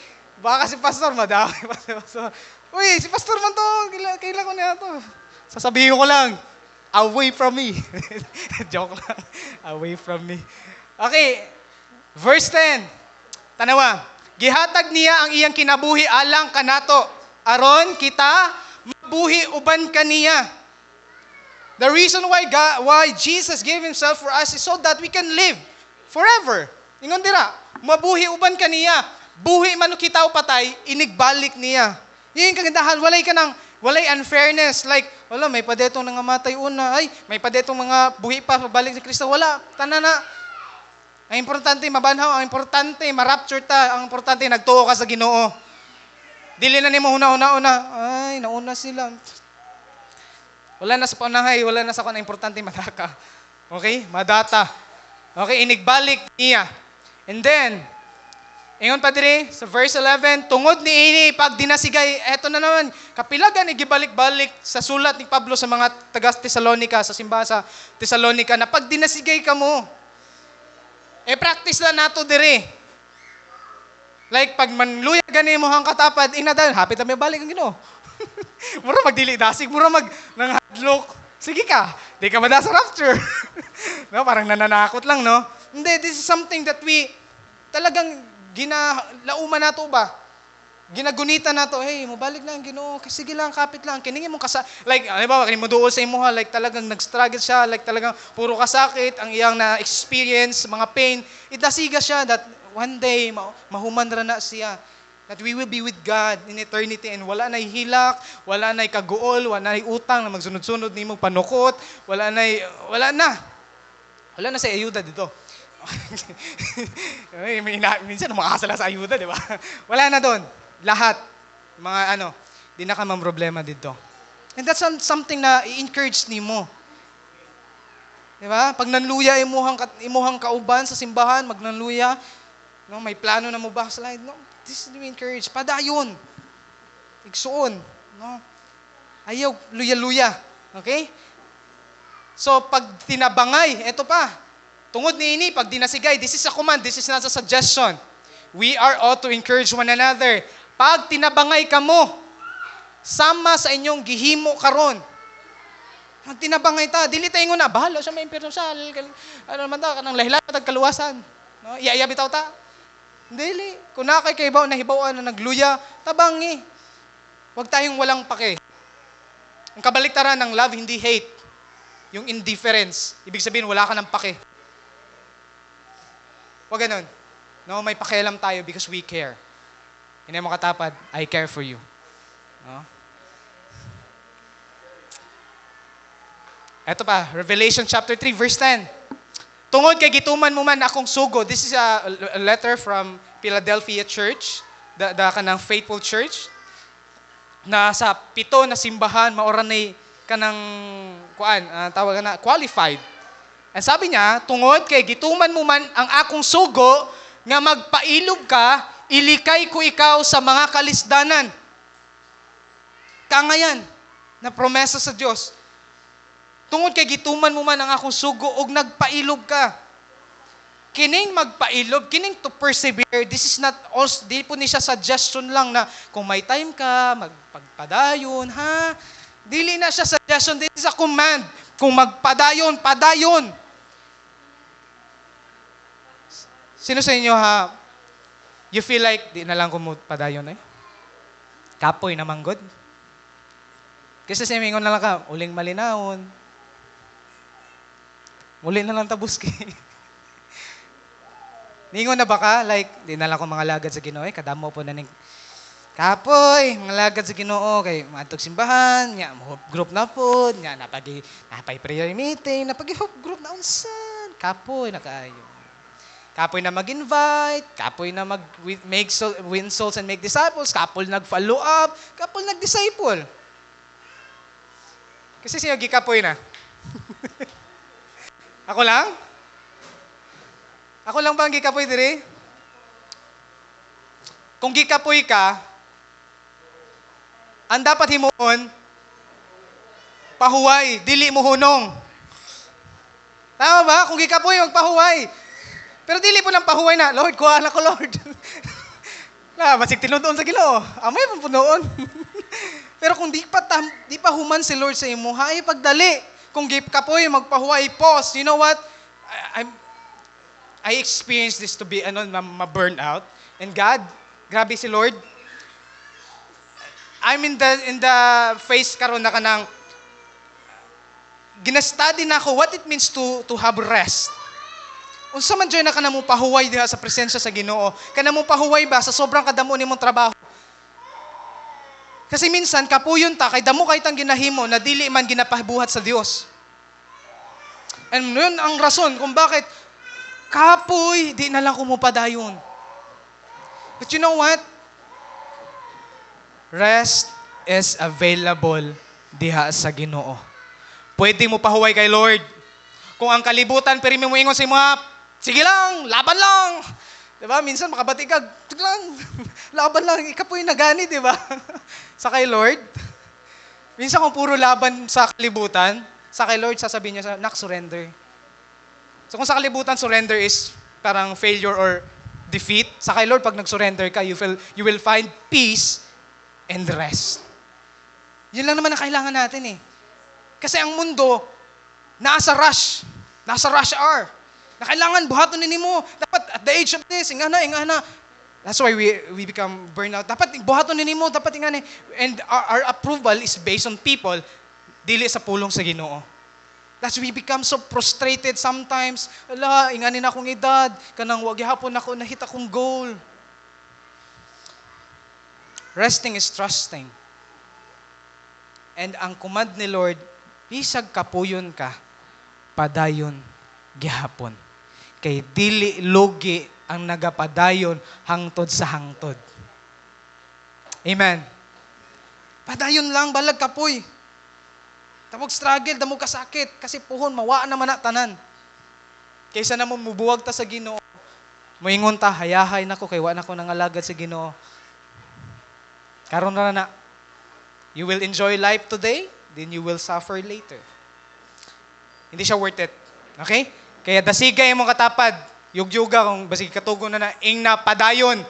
S1: Baka si pastor, madamay pa si pastor. Uy, si pastor man to, kailan ko niya to. Sasabihin ko lang, away from me. Joke lang. Away from me. Okay, verse 10. Tanawa. Gihatag niya ang iyang kinabuhi alang kanato. Aron kita mabuhi uban kaniya. The reason why Jesus gave Himself for us is so that we can live forever. Ingon dira, mabuhi uban kaniya. Buhi man kita o patay, inigbalik niya. Yung kagandahan, walay unfairness. Like, wala, may padetong nangamatay una. Ay, may padetong mga buhi pa, balik sa Kristo. Wala, tanana. Ang importante, mabanhaw. Ang importante, ma-rapture ta. Ang importante, nagtuo ka sa Ginoo. Dili na ni mo una. Ay, nauna sila. Wala na sa paunahay, wala na sa kuna importante madaka. Okay? Madata. Okay, inigbalik niya. And then, ingon pa diri sa verse 11, tungod ni ini pag dinasigay, eto na naman, kapilagan igibalik-balik sa sulat ni Pablo sa mga taga Tesalonica, sa simbahan sa Tesalonica, na pag dinasigay ka mo, practice na nato diri. Like, pag manluya gani mo hang katapad, inadal, hapit na may balik ang Ginoo. Mura magdili dasig, mura nang hadlok. Sige ka, di ka mada sa rapture. No, parang nananakot lang, no? Hindi, this is something that we talagang ginalauman nato ba? Ginagunita nato, hey, mabalik lang, Ginoo, sige lang, kapit lang, kiningin mo like, halimbawa, kini mo duol sa imuha, like talagang nag-struggle siya, like talagang puro kasakit, ang iyang na-experience, mga pain, idasiga siya that one day, mahuman ra na siya. That we will be with God in eternity and wala na'y hilak, wala na'y kaguol, wala na'y utang na magsunod-sunod ni mong panukot, wala na sa ayuda dito. Minsan umakasa lang sa ayuda, di ba? Wala na doon. Lahat. Mga di na ka problema dito. And that's something na i-encourage ni mo. Di ba? Pag nanluya, imuhang kauban sa simbahan, magnanluya, no, may plano na mo ba sa slide? No, this is to be encouraged. Padayon. Igsuon. No? Ayaw, luya-luya. Okay? So, pag tinabangay, eto pa. Tungod ni ini, pag dinasigay, this is a command, this is not a suggestion. We are all to encourage one another. Pag tinabangay ka mo, sama sa inyong gihimo karon. Pag tinabangay ta, dili tayo na, bahala siya may impyerno siya. Ano naman ta, kanang lahilan at kaluwasan. No? Iya bitaw ta. Dili. Kung nakay kaibaw na hibawaan na nagluya, tabangi. Huwag tayong walang pake. Ang kabaliktaran ng love, hindi hate. Yung indifference. Ibig sabihin, wala ka ng pake. Huwag ganun. No, may pakialam tayo because we care. Hindi mo katapad, I care for you. No? Ito pa, Revelation chapter 3, verse 10. Tungod kay gituman mo man akong sugo. This is a letter from Philadelphia Church, the kanang faithful church, na sa 7 na simbahan, maoranay kanang tawag na, qualified. And sabi niya, tungod kay gituman mo man ang akong sugo, nga magpailog ka, ilikay ko ikaw sa mga kalisdanan. Kangayan, na promesa sa Diyos. Tungod kay gituman mo man ang akong sugo og nagpailog ka. Kining magpailog, kining to persevere, this is not also, di po ni siya suggestion lang na kung may time ka, magpagpadayon, ha? Dili na siya suggestion, this is a command. Kung magpadayon, padayon. Sino sa inyo you feel like, di na lang padayon eh? Kapoy naman good. Kasi sa mingon na lang ka, uling malinawon. Muli na lang tabuski. Ningon na ba ka? Like, di na lang ko mga lagad sa Ginoo. Kadamo po na ning kapoy, mga lagad sa Ginoo. Kay matog simbahan, nga, group na po, nga, napay prayer meeting, group na unsan. Kapoy na kaayo. Kapoy na mag-invite, kapoy na win souls and make disciples, kapoy nag-follow up, kapoy nag-disciple. Kasi siya gikapoy na. Ako lang? Ako lang ba ang gikapoy diri? Kung gikapoy ka, ang dapat himuon, pahuway, dili mo hunong. Tama ba? Kung gikapoy, magpahuway. Pero dili po ng pahuway na, Lord, kuha na ko, Lord. Masig tinudoon sa Ginoo. Amay man po noon. Pero kung di pa human si Lord sa imo, hay pagdali. Kung gikapoy, magpahuway, pause. You know what? I experienced this to be ma-burn out. And God, grabe si Lord. I'm in the phase karon na kanang gina-study na ako what it means to have rest. Unsa man joy na kanamo pahuway diha sa presensya sa Ginoo. Kanamo pahuway ba sa sobrang kadamo nimong trabaho? Kasi minsan kapuyon ta kay damo kay tang ginahimo na dili man ginapabuhat sa Dios. And yun ang rason kung bakit kapoy, di na lang kumupadayon. But you know what? Rest is available diha sa Ginoo. Pwede mo pahuway kay Lord. Kung ang kalibutan, pero mo ingon sa mga, sige lang, laban lang. Diba? Minsan makabati ka, sige lang, laban lang. Ikaw po yung nagani, diba? Sa kay Lord. Minsan kung puro laban sa kalibutan, sa kay Lord, sasabihin niya, surrender. So kung sa kalibutan, surrender is parang failure or defeat. Sa kay Lord, pag nag-surrender ka, you will find peace and rest. Yun lang naman ang kailangan natin eh. Kasi ang mundo, nasa rush hour. Na kailangan buhaton nini mo. Dapat at the age of this, ingana. That's why we become burnout. Dapat buhaton nini mo, dapat ingana. And our approval is based on people, dili sa pulong sa Ginoo. That's we become so frustrated sometimes. Ala, ingani na akong edad, kanang wag hapon ako nahit akong goal. Resting is trusting. And ang command ni Lord, bisag kapuyon ka, padayon gihapon. Kay dili logi ang nagapadayon hangtod sa hangtod. Amen. Padayon lang, balag kapoy. Tamog struggle, damog kasakit, kasi puhon, mawaan naman na tanan. Kaysa na mo mubuwag ta sa Ginoo, moingon ta, hayahay nako, kay wa na ko nangalagad sa Ginoo. Karon na. You will enjoy life today, then you will suffer later. Hindi siya worth it. Okay? Kaya dasigay mo katapad, yugyuga kung basig katugon na ing na padayon.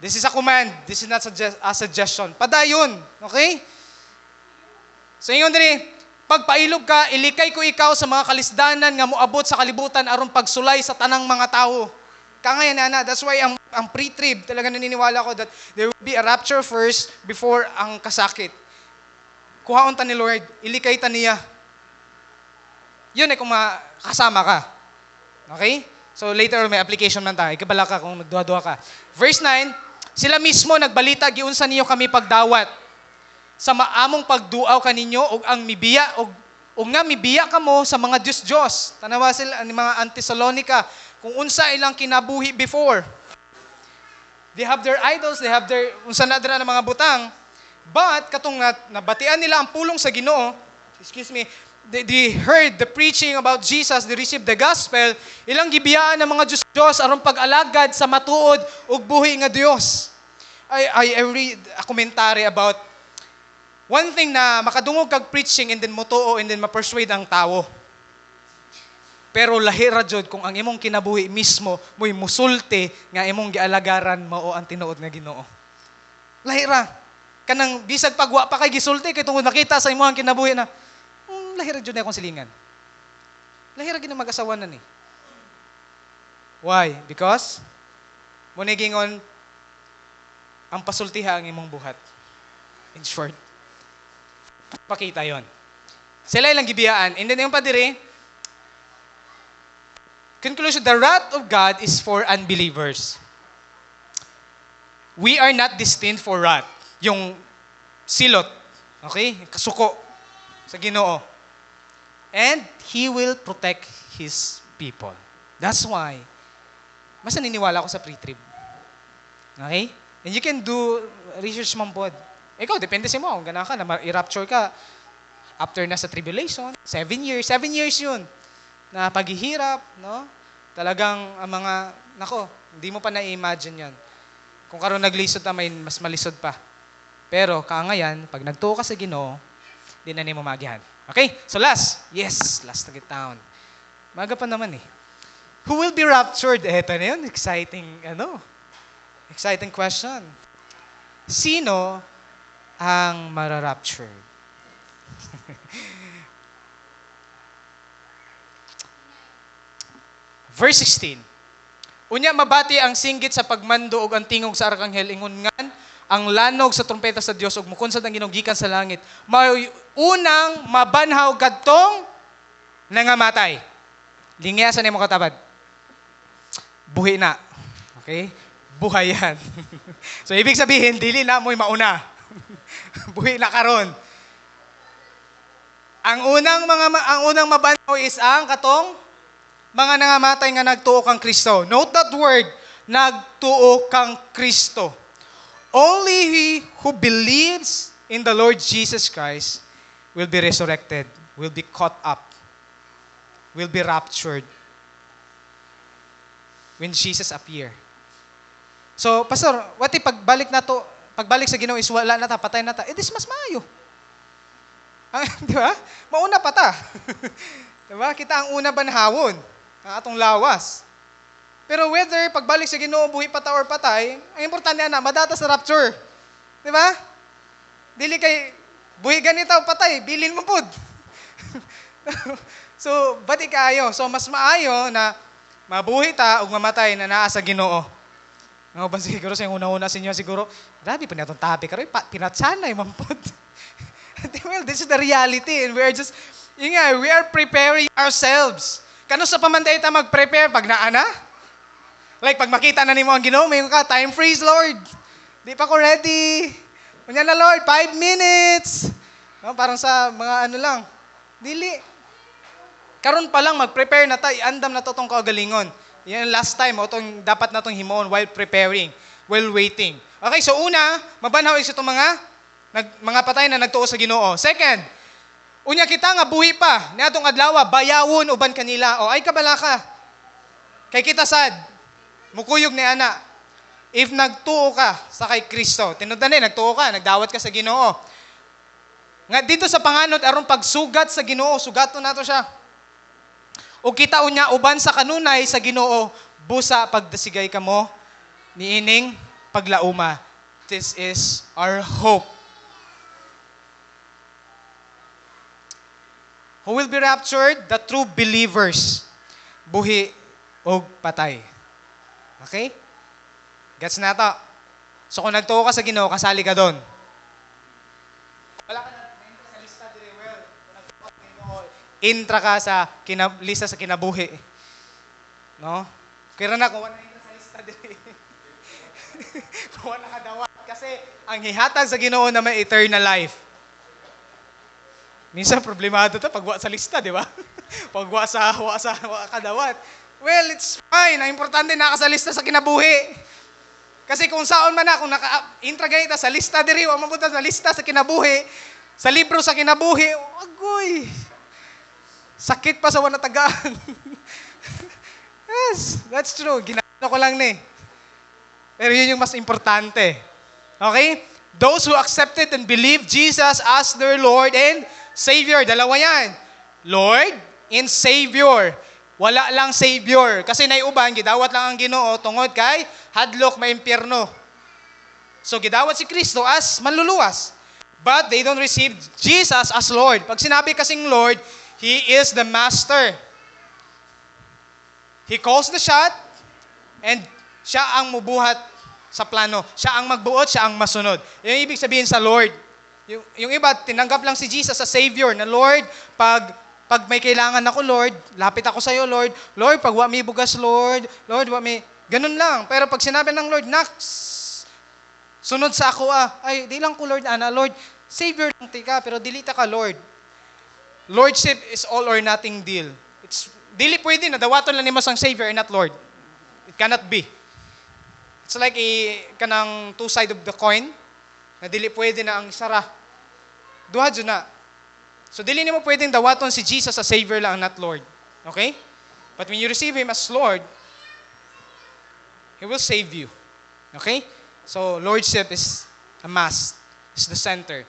S1: This is a command. This is not a suggestion. Padayon. Okay? So ingon diri, pagpailog ka, ilikay ko ikaw sa mga kalisdanan nga moabot sa kalibutan aron pagsulay sa tanang mga tao. Kangayan na, that's why ang pre-trib, talaga naniniwala ko that there will be a rapture first before ang kasakit. Kuhaon ta ni Lord, ilikay ta niya. Yun ay kung makasama ka. Okay? So later may application man tayo. Ikabala ka kung nagduha-duha ka. Verse 9, sila mismo nagbalita, giunsa niyo kami pagdawat. Sa maamong pagduaw kaninyo, og ang mibiya, og nga mibiya kamo sa mga Diyos. Tanawa sila, ang mga Antisalonica, kung unsa ilang kinabuhi before. They have their idols, they have their, unsa na dira ng mga butang. But, katong nabatian nila ang pulong sa Ginoo, they heard the preaching about Jesus, they received the gospel, ilang gibiyaan ng mga Diyos aron pag-alagad sa matuod ug buhi nga Dios. I read a commentary about one thing na makadungog kag preaching and then motuo and then ma-persuade ang tao. Pero lahira jud kung ang imong kinabuhi mismo mo'y musulti nga imong gialagaran mao ang tinuod nga Ginoo. Lahira. Kanang bisag pagwa pa kay gisulti kay tungod nakita sa imong kinabuhi na lahira jud na akong silingan. Lahira gid mag-asawa na ni. Why? Because mo gingon ang pasultiha ang imong buhat. In short, pakita yon. Sila ilang gibiyaan. And then yung padiri, conclusion, the wrath of God is for unbelievers. We are not destined for wrath. Yung silot, okay? Kasuko sa Ginoo. And He will protect His people. That's why, mas naniniwala ako sa pre-trib. Okay? And you can do research man pod. Ikaw, depende sa mo. Kung gana ka, na i-rapture ka after na sa tribulation, 7 years. 7 years yun. Na paghihirap, no? Talagang ang mga, nako, hindi mo pa na-imagine yan. Kung karon naglisod na, may mas malisod pa. Pero, kaangayan, pag nagtuo ka sa Ginoo, di na mo magihan. Okay? So last. Yes, last to get down. Maga pa naman eh. Who will be raptured? Eto na yun. Exciting question. Sino ang mararapture? Verse 16. Unya mabati ang singgit sa pagmando ug ang tingog sa arkanghel ingon ngan ang lanog sa trompeta sa Dios ug mukunsad ang Ginoo gikan sa langit. May unang mabanhaw kadtong nangamatay. Lingya sa nimo katabad. Buhi na. Okay? Buhayan. So ibig sabihin dili na mo'y mauna. Buhi na karon. Ang unang mabanhaw is ang katong mga nangamatay nga nagtuo kang Kristo. Note that word, nagtuo kang Kristo. Only he who believes in the Lord Jesus Christ will be resurrected will be caught up, will be raptured when Jesus appear. So, Pastor, what if pagbalik sa Ginoo is wala na ta, patay na ta, this mas maayo. Di ba? Mauna pa ta. Di ba? Kita ang una banhawon, ang atong lawas. Pero whether pagbalik sa Ginoo, buhi pa ta or patay, ang importante na, madata sa rapture. Di ba? Dili kay, buhi ganito, patay, bilin mo pod. So, bati kayo. So, mas maayo na mabuhi ta o mamatay na naa sa Ginoo. Nga ba siguro sa yung una-una sa inyo siguro, grabe pa niya itong topic, pero pinatsanay, mampod. Well, this is the reality and we are preparing ourselves. Kano sa pamanday ta mag-prepare pag naana? Like, pag makita na ni mo ang Ginoo, may ka, time freeze, Lord. Di pa ko ready. Kunya na, Lord, 5 minutes. No, parang sa mga ano lang. Dili. Karon pa lang, mag-prepare na ta, iandam na to tong kagalingon. Yan last time, dapat na itong himoon while preparing, while waiting. Okay, so una, mabanhaw is itong mga patay na nagtuo sa Ginoo. Second, unya kita nga buhi pa, niadtong adlaw, bayawon uban kanila. O ay kabala ka. Kay kita sad, mukuyog ni ana. If nagtuo ka sa kay Kristo, tinudan nagtuo ka, nagdawat ka sa Ginoo. Nga dito sa panganod aron pagsugat sa Ginoo, sugaton nato siya. O kita unya uban sa kanunay sa Ginoo, busa pagdasigay kamo niining paglauma. This is our hope. Who will be raptured? The true believers. Buhi o patay. Okay? Gets na to. So kung nagtuo ka sa Ginoo, kasali ka doon. Wala ka na sa lista dire, well. Kung nagtuo ka sa Ginoo, intra ka sa lista sa kinabuhi. No? Kaya na, kung wala na sa lista dire. Kung wala ka dawat. Kasi ang hihatag sa Ginoo na may eternal life. Minsan problemado to pagwa sa lista, di ba? Pagwa sa kadawat. Well, it's fine. Ang importante naka sa lista sa kinabuhi. Kasi kung saan man na, kung naka-intra ganita sa lista diri, o mabuta sa lista sa kinabuhi, sa libro sa kinabuhi, agoy. Sakit pa sa wanatagaan. Yes, that's true. Ginano ko lang ni. Pero yun yung mas importante. Okay? Those who accepted and believed Jesus as their Lord and Savior. Dalawa yan. Lord and Savior. Wala lang Savior. Kasi naiuban, gidawat lang ang Ginoo tungod kay hadlok maimpyerno. So gidawat si Kristo as manluluwas. But they don't receive Jesus as Lord. Pag sinabi kasing Lord, He is the Master. He calls the shot and siya ang mubuhat sa plano. Siya ang magbuot, siya ang masunod. Yung ibig sabihin sa Lord. Yung iba, tinanggap lang si Jesus sa Savior na Lord, pag may kailangan ako, Lord, lapit ako sa iyo, Lord. Lord, pag wa may bugas, Lord. Lord, wa may... Ganun lang. Pero pag sinabi ng Lord, sunod sa ako ay, di lang ko, Lord, Lord, Savior lang tika, pero dilita ka, Lord. Lordship is all or nothing deal. Dili pwede na dawaton lang nimo sang Savior and not Lord. It cannot be. It's like kanang two side of the coin, na dili pwede na ang sara. Duha dyan na. So dili nimo pwedeng dawaton si Jesus as Savior lang, not Lord. Okay? But when you receive Him as Lord, He will save you. Okay? So Lordship is a must. It's the center.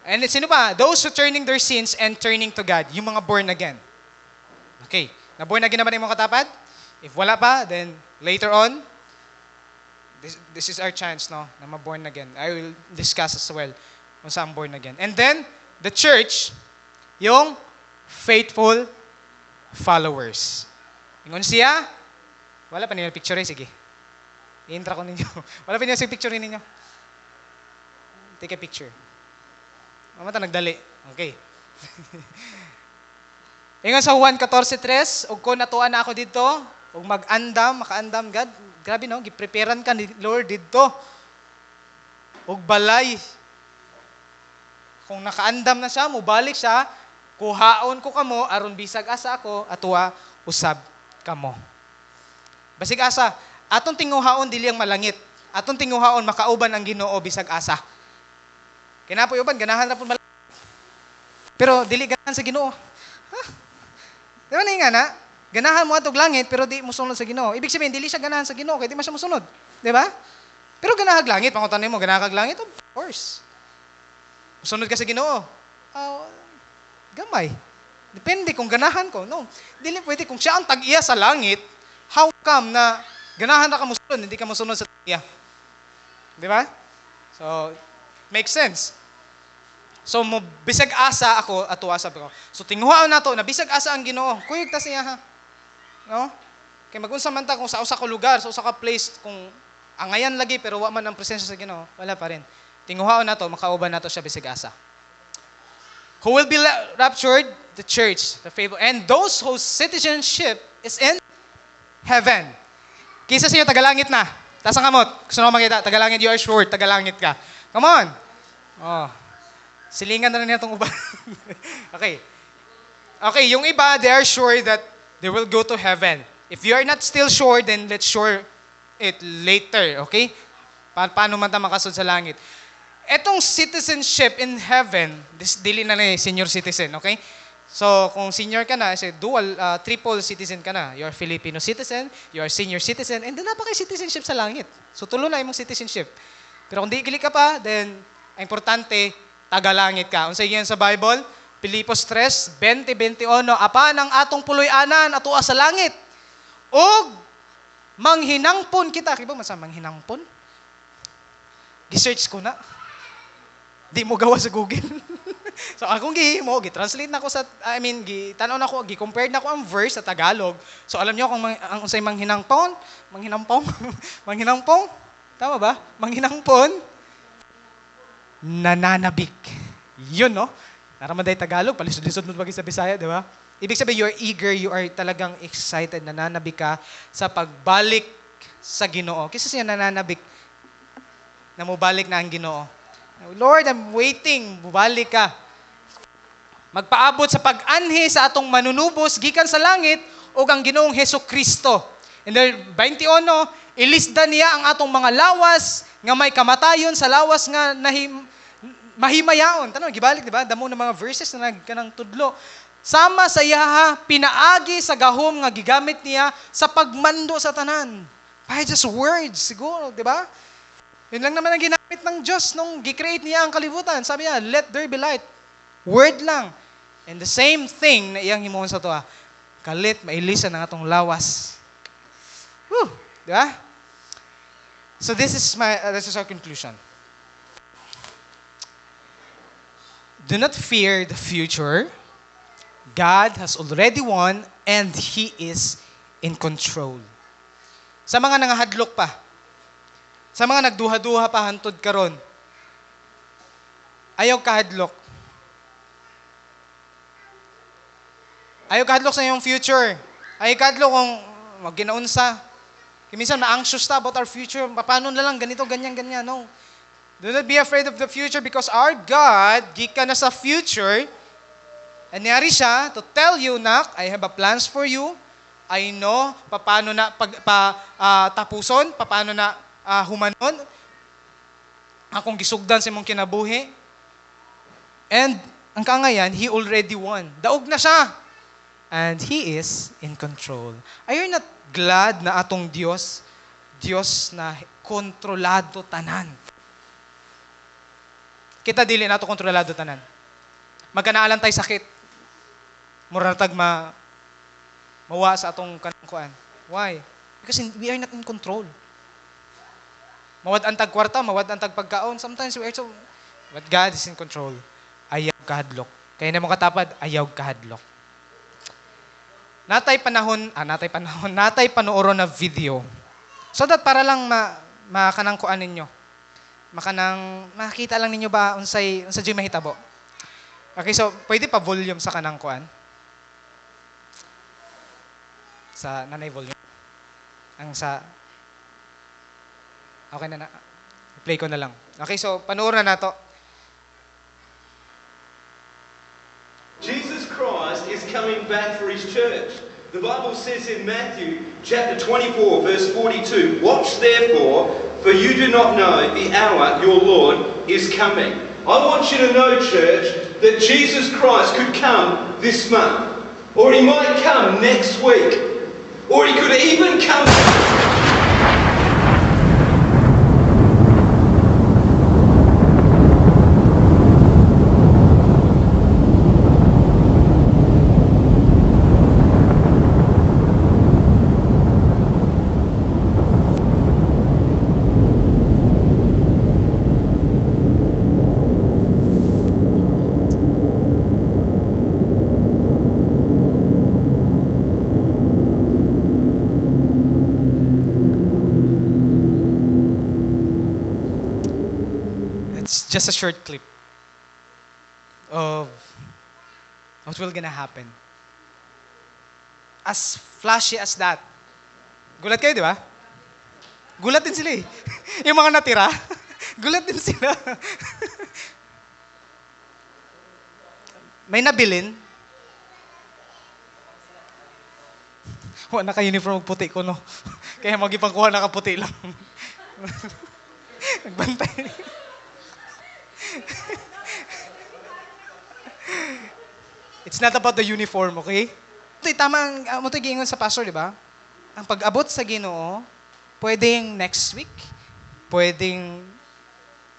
S1: And sino pa? Those who turning their sins and turning to God. Yung mga born again. Okay. Na born again naman yung mga katapat? If wala pa, then later on, this is our chance, no? Na ma-born again. I will discuss as well kung saan born again. And then, the church, yung faithful followers. Ingon siya, wala pa ninyo picture sige. I-intra ko ninyo. Wala pa ninyo si picture ninyo. Take a picture. Mamata nagdali. Okay. Ingon sa Juan 14:3, ug kun natuan na ako dito, ug makaandam God. Grabe no, gipreparean ka ni Lord dito. Ug balay. Kung nakaandam na siya, mubalik siya, kuhaon ko kamo aron bisag asa ako atuwa usab kamo. Basig asa, atong tinguhaon dili ang malangit. Atong tinguhaon makauban ang Ginoo bisag asa. Kinapoy uban ganahan ra pud malangit. Pero dili ganahan sa Ginoo. Ha? Di ba nga na? Ganahan mo atog langit pero di mo sunod sa Ginoo. Ibig sabihin dili siya ganahan sa Ginoo kay di man siya mosunod. Di ba? Pero ganahag langit, pangutan mo, ganahag langit, of course. Mosunod ka sa Ginoo. Gamay. Depende kung ganahan ko. No. Dili pwede kung siya ang tag-iya sa langit, how come na ganahan na ka mosunod, hindi ka mosunod sa tag-iya? Di ba? So, makes sense. So, bisag asa ako, ato asa ko. So, tinguhaan na to, na bisag asa ang Ginoo. Kuyog ta siya ha. No? Kaya mag-unsa man ta kung sa usa ka lugar, sa usa ka place, kung angayan lagi, pero wa man ang presensya sa Ginoo, wala pa rin. Tinguhaan na to, makauban na to siya bisag asa. Who will be raptured? The church, the faithful. And those whose citizenship is in heaven. Kisa siya, tagalangit na. Taas ang kamot. Gusto na ko makita, tagalangit, you are sure, tagalangit ka. Come on. Oh. Silingan na rin itong uba. Okay. Okay, yung iba, they are sure that they will go to heaven. If you are not still sure, then let's sure it later. Okay? Paano man ta makasud sa langit? Etong citizenship in heaven, dili na senior citizen, okay? So, kung senior ka na, dual, triple citizen ka na. You are Filipino citizen, you are senior citizen, and then napaka citizenship sa langit. So, tulo na yung citizenship. Pero kung di gili ka pa, then, ang importante, tagalangit ka. Unsay yan sa Bible? Pilipos 3, 20-21, apan ang atong puloy-anan, atoa sa langit. O, manghinangpon kita. Kiba man sa manghinangpon? Gi-search ko na. Di mo gawa sa Google. So akong gi-translate na ko sa, gitanaw na ko, gi-compare na ko ang verse sa Tagalog. So alam niyo kung ang unsay manghinangpon? Manghinangpong? Tama ba? Manghinangpon? Nananabik. Yun, no? Naramanday Tagalog, palisod-lisod mo sa Bisaya, di ba? Ibig sabihin, you are eager, you are talagang excited, nananabik ka sa pagbalik sa Ginoo. Kasi siya nananabik na mubalik na ang Ginoo. Lord, I'm waiting, mubalik ka. Magpaabot sa pag-anhi sa atong manunubos, gikan sa langit, o ang Ginoong Hesukristo. And then, 21, ilisda niya ang atong mga lawas, nga may kamatayon sa lawas nga mahimayaon. Tanong, gibalik, di ba? Damo ng mga verses na nagkanang tudlo. Sama sa iyaha, pinaagi sa gahom nga gigamit niya sa pagmando sa tanan. By just words, siguro, di ba? Yun lang naman ang ginamit ng Diyos nung gi-create niya ang kalibutan. Sabi niya, let there be light. Word lang. And the same thing na iyang himuon sa to, kalit, mailisan ang atong lawas. Woo! Di ba? So this is our conclusion. Do not fear the future. God has already won and He is in control. Sa mga nangahadlok pa, sa mga nagduha-duha pa hantod karon, ayaw kahadlok. Ayaw kahadlok sa iyong future. Ayaw kahadlok kung magginaunsa. Kaya minsan na-anxious ta about our future. Paano na lang, ganito, ganyan. No. Do not be afraid of the future because our God, gika na sa future, and niyari siya to tell you, nak, I have a plans for you. I know paano na tapuson, paano na humanon, akong gisugdan sa imong kinabuhi. And ang kaangayan, He already won. Daog na siya. And He is in control. Are you not glad na atong Diyos na kontrolado tanan? Kita dili nato kontrolado tanan. Magkanaalan tay sakit. Muratag mawa sa atong kankuan. Why? Because we are not in control. Mawad ang tagkwarta, mawad ang tagpagkaon. Sometimes we are so, but God is in control. Ayaw kahadlok. Kaya na mo katapad, ayaw kahadlok. Natay panooron na video. So that para lang makanangkuan ninyo. Makita lang ninyo ba unsay jay mahitabo. Okay, so pwede pa volume sa kanangkuan. Sa nanay volume. Okay na. Play ko na lang. Okay, so panoorin na to.
S2: Jesus Christ is coming back for His church. The Bible says in Matthew chapter 24, verse 42, "Watch therefore, for you do not know the hour your Lord is coming." I want you to know, church, that Jesus Christ could come this month, or he might come next week, or he could even come.
S1: It's just a short clip of what will gonna happen. As flashy as that. Gulat kayo, di ba? Gulat din sila eh. Yung mga natira, gulat din sila. May nabilin. Wala naka-uniform puti ko, no? Kaya magipangkuha nakaputi lang. Nagbantay. It's not about the uniform, okay? Ito, tama ang ito giingon sa pastor, di ba? Ang pag-abot sa Ginoo, pwedeng next week, pwedeng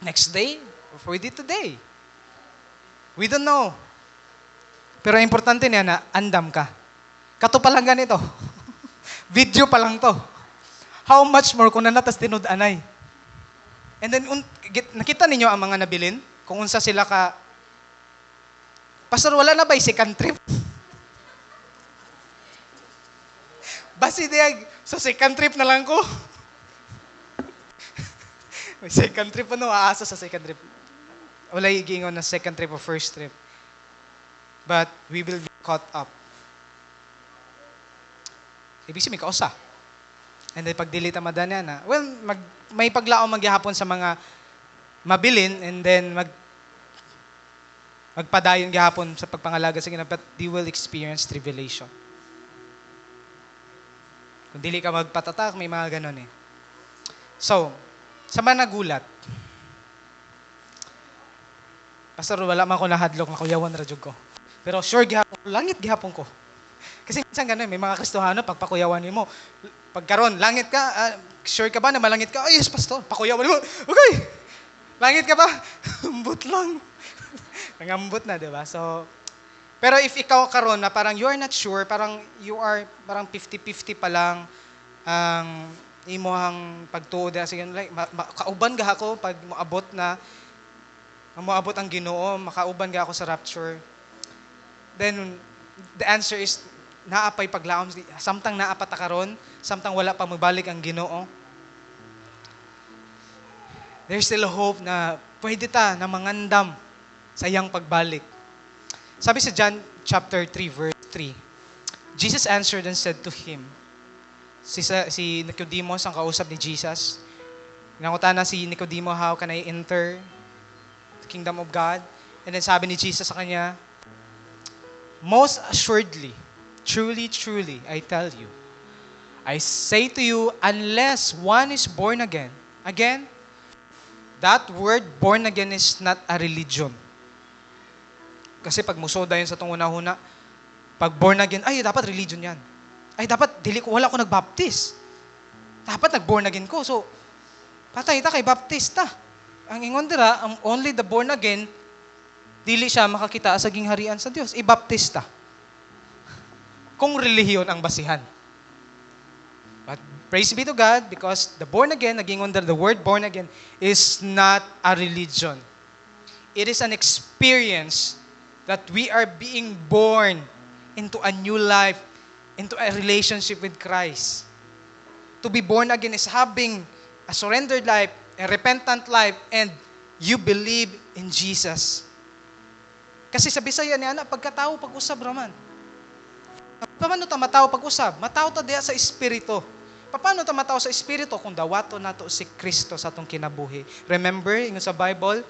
S1: next day, or pwede today. We don't know. Pero ang importante niya na andam ka. Kato pa lang ganito. Video pa lang to. How much more kung nanatas tinud-anay. And then, nakita ninyo ang mga nabilin? Kung unsa sila ka, Pastor, wala na ba yung second trip? Basi diag, so second trip na lang ko. May second trip, ano, aasa sa second trip. Wala igingon na second trip o first trip. But we will be caught up. Ibig sabihin, may kausa. And then pag dilita madana na, well, may paglaom maghihapon sa mga mabilin and then magpadayon gihapon sa pagpangalaga sa Ginoo, but they will experience tribulation. Kung dili ka magpatatak, may mga ganon eh. So, sa mga nagulat, Pastor, wala man ko nahadlok, makuyawan radyog ko. Pero sure gihapon, langit gihapon ko. Kasi minsan ganon, may mga Kristohano, pagpakuyawan mo, pagkaron, langit ka, sure ka ba na malangit ka? Oh yes, Pastor, pakuyawan mo. Okay, langit ka ba? Umbot lang. Nangambot na, di ba? So, pero if ikaw karon na parang you are not sure, parang you are parang 50-50 pa lang ang imuhang pagtuod sa ganun, like, kauban ga ako pag moabot na moabot ang Ginoo, makauban ga ako sa rapture. Then the answer is naapay paglaom, samtang naapa ta karon, samtang wala pa mabalik ang Ginoo. There's still a hope na pwede ta na mangandam sa iyang pagbalik. Sabi sa John chapter 3 verse 3, Jesus answered and said to him, si Nicodemus ang kausap ni Jesus. Nangutan na si Nicodemo, how can I enter the kingdom of God? And then sabi ni Jesus sa kanya, most assuredly, truly, truly, I tell you, I say to you, unless one is born again, that word born again is not a religion. Kasi pag musoda yun sa itong una-una, pag born again, ay, dapat religion yan. Ay, dapat, wala ko nagbaptize. Dapat nag-born again ko. So, patay ta kay baptista. Ang ingon dira, only the born again, dili siya makakita sa gingharian sa Dios. I-baptista. Kung relihiyon ang basihan. But praise be to God, because the born again, nagingon dira, the word born again, is not a religion. It is an experience that we are being born into a new life, into a relationship with Christ. To be born again is having a surrendered life, a repentant life, and you believe in Jesus. Kasi sa Bisaya ni ana, pagkatao, pag-usab raman. Paano ta matao pag-usab? Matao ta diya sa Espiritu. Paano ta matao sa Espiritu kung dawato nato si Kristo sa atong kinabuhi? Remember, ingon sa Bible,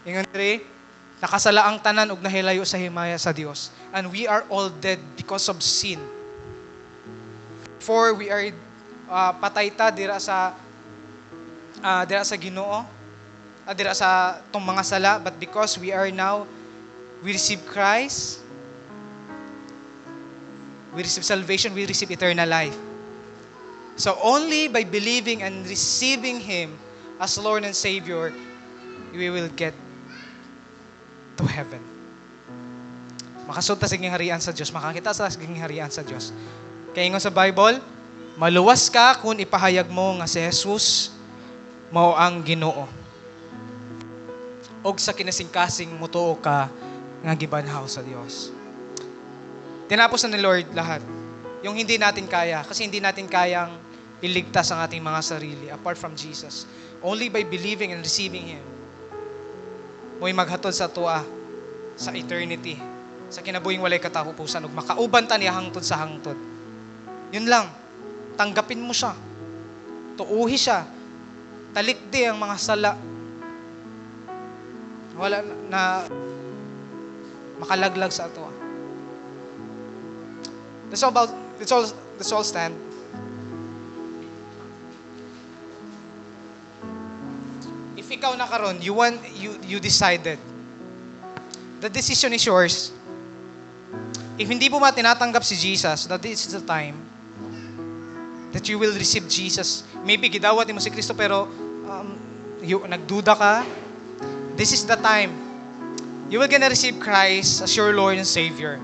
S1: ingon diri, nakasala ang tanan ug nahilayo sa himaya sa Dios. And we are all dead because of sin. For we are patay ta dira sa Ginoo, dira sa tong mga sala, but because we are now we receive Christ, we receive salvation, we receive eternal life. So only by believing and receiving Him as Lord and Savior, we will get to heaven. Makasud ta siging harian sa Dios, makakita sa siging harian sa Dios. Kaya ingon sa Bible, maluwas ka kung ipahayag mo nga si Jesus mao ang Ginoo. Og sa kinasingkasing mutuo ka nga gibanhaw sa Dios. Tinapos na ni Lord lahat. Yung hindi natin kaya, kasi hindi natin kayang iligtas ang ating mga sarili apart from Jesus. Only by believing and receiving Him, mo'y maghatod sa tuwa, sa eternity, sa kinabuhing walay katapusan, ug makauban ta niya hangtod sa hangtod. Yun lang. Tanggapin mo siya. Tuuhi siya. Talikdi ang mga sala. Wala na makalaglag sa tuwa. Let's all stand. If ikaw na karon, you decided. The decision is yours. If hindi mo tinatanggap si Jesus, that this is the time that you will receive Jesus. Maybe gidawat mo si Kristo pero nagduda ka. This is the time you will gonna receive Christ as your Lord and Savior.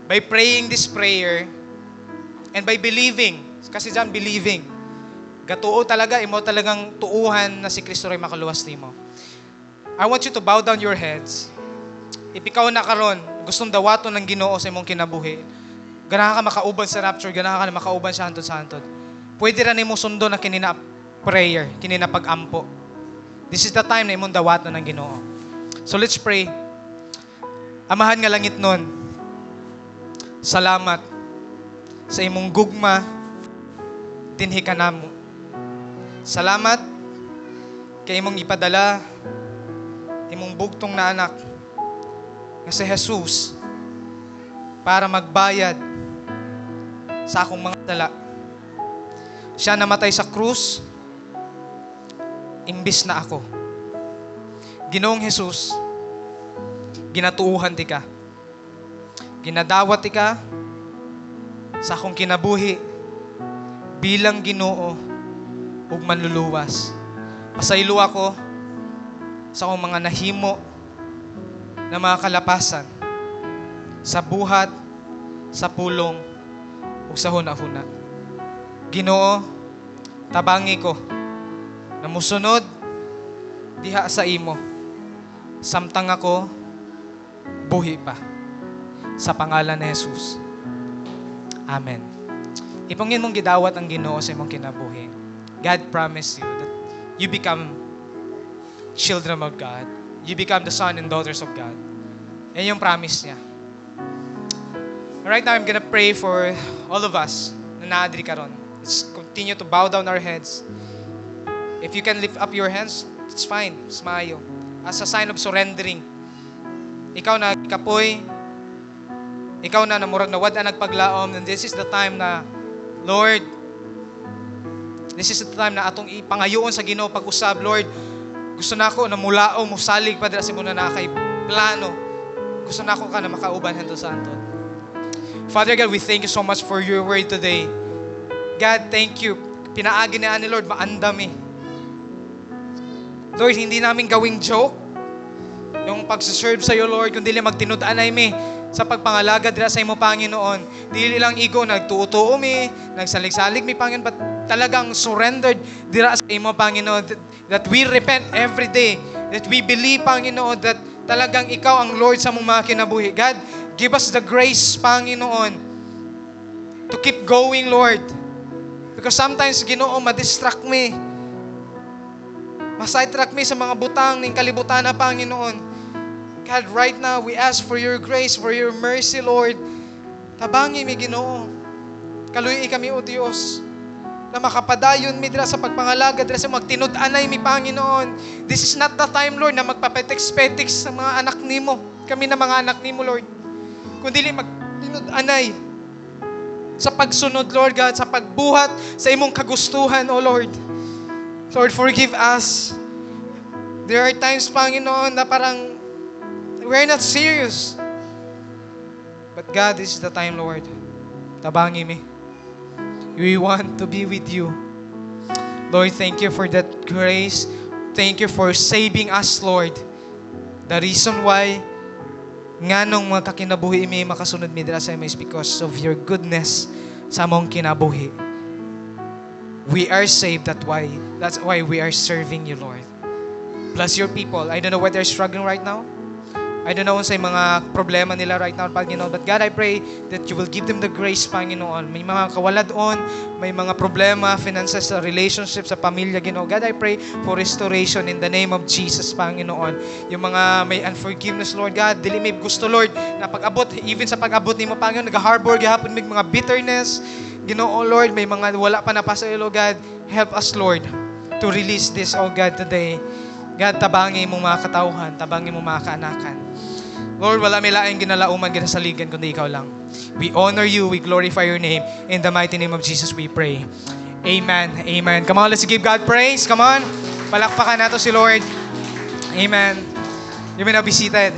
S1: By praying this prayer and by believing, kasi dyan believing, gatuo talaga, imo talagang tuuhan na si Kristo rin makaluwas nimo. I want you to bow down your heads. If ikaw na karon, gustong dawaton ng Ginoo sa imong kinabuhi, ganahan ka makauban sa rapture, ganahan ka na makauban sa hantod. Pwede ra nimo sundo na kinina prayer, kinina pag-ampo. This is the time na imong dawaton ng Ginoo. So let's pray. Amahan nga langit nun, salamat sa imong gugma dinhi kanamo. Salamat kay imong ipadala imong bugtong na anak nga si Jesus para magbayad sa akong mga dala. Siya namatay sa krus imbis na ako. Ginoong Jesus, ginatuuhan ti ka. Ginadawat ti ka sa akong kinabuhi bilang Ginoo ug manluluwas. Pasaylo ako sa akong mga nahimo na mga kalapasan sa buhat, sa pulong ug sa hunahuna. Ginoo, tabangi ko na musunod diha sa imo samtang ako buhi pa. Sa pangalan ni Jesus. Amen. Ipangin mong gidawat ang Ginoo sa imong kinabuhi. God promised you that you become children of God. You become the son and daughters of God. Yan yung promise niya. Right now, I'm gonna pray for all of us na naadri karon. Let's continue to bow down our heads. If you can lift up your hands, it's fine. Smile. As a sign of surrendering. Ikaw na kapoy, ikaw na namurag na wala nagpaglaom, and this is the time na, Lord, this is the time na atong ipangayoon sa Ginoo pag-usab. Lord, gusto na ako na mulao, musalig pa dira sa muna na kay plano. Gusto na ako ka na makauban hantod sa hantod. Father God, we thank you so much for your word today. God, thank you. Pinaagi na ni Lord, maandami. Lord, hindi namin gawing joke yung pagsaserve sa iyo, Lord, kundi magtinud-anay mi sa pagpangalaga dira sa imo, Panginoon. Dili lang ego, nagtuo-tuo mi, nagsalig-salig mi, Panginoon, but talagang surrendered dira sa imo, Panginoon, that we repent every day, that we believe, Panginoon, that talagang ikaw ang Lord sa mga kinabuhi. God, give us the grace, Panginoon, to keep going, Lord. Because sometimes, Ginoo, madistract me. Masidetrack me sa mga butang ng kalibutan na, Panginoon. God, right now, we ask for your grace, for your mercy, Lord. Tabangi mi, Ginoo. Kaluyi kami, O Diyos, na makapadayon mi dira sa pagpangalaga, dira sa magtinud-anay mi, Panginoon. This is not the time, Lord, na magpapetex-petex sa mga anak nimo. Kami na mga anak nimo, Lord. Kundi magtinud-anay sa pagsunod, Lord God, sa pagbuhat sa imong kagustuhan, O Lord. Lord, forgive us. There are times, Panginoon, na parang we're not serious. But God, this is the time, Lord. Tabangi mi. We want to be with you. Lord, thank you for that grace. Thank you for saving us, Lord. The reason why nga nung magkakinabuhi mi makasunod mi dira sa imo is because of your goodness sa among kinabuhi. We are saved, that's why we are serving you, Lord. Bless your people. I don't know what they're struggling right now. I don't know sa mga problema nila right now, Panginoon. But God, I pray that you will give them the grace, Panginoon. May mga kawala doon, may mga problema, finances, sa relationships, sa pamilya, Ginoo. God, I pray for restoration in the name of Jesus, Panginoon. Yung mga may unforgiveness, Lord God, dili may gusto, Lord, na pag-abot, even sa pag-abot ni mo, Panginoon, nag-harbor, gahapon may mga bitterness, Ginoo, Lord, may mga wala pa na pa sa ilo, God. Help us, Lord, to release this, oh God, today. God, tabangi mo mga katauhan, tabangi mo mga kaanakan. Lord, wala may laing ginalauman ginasaligan kundi ikaw lang. We honor you, we glorify your name. In the mighty name of Jesus we pray. Amen. Amen. Come on, let's give God praise. Come on. Palakpakan nato si Lord. Amen. You may now be seated.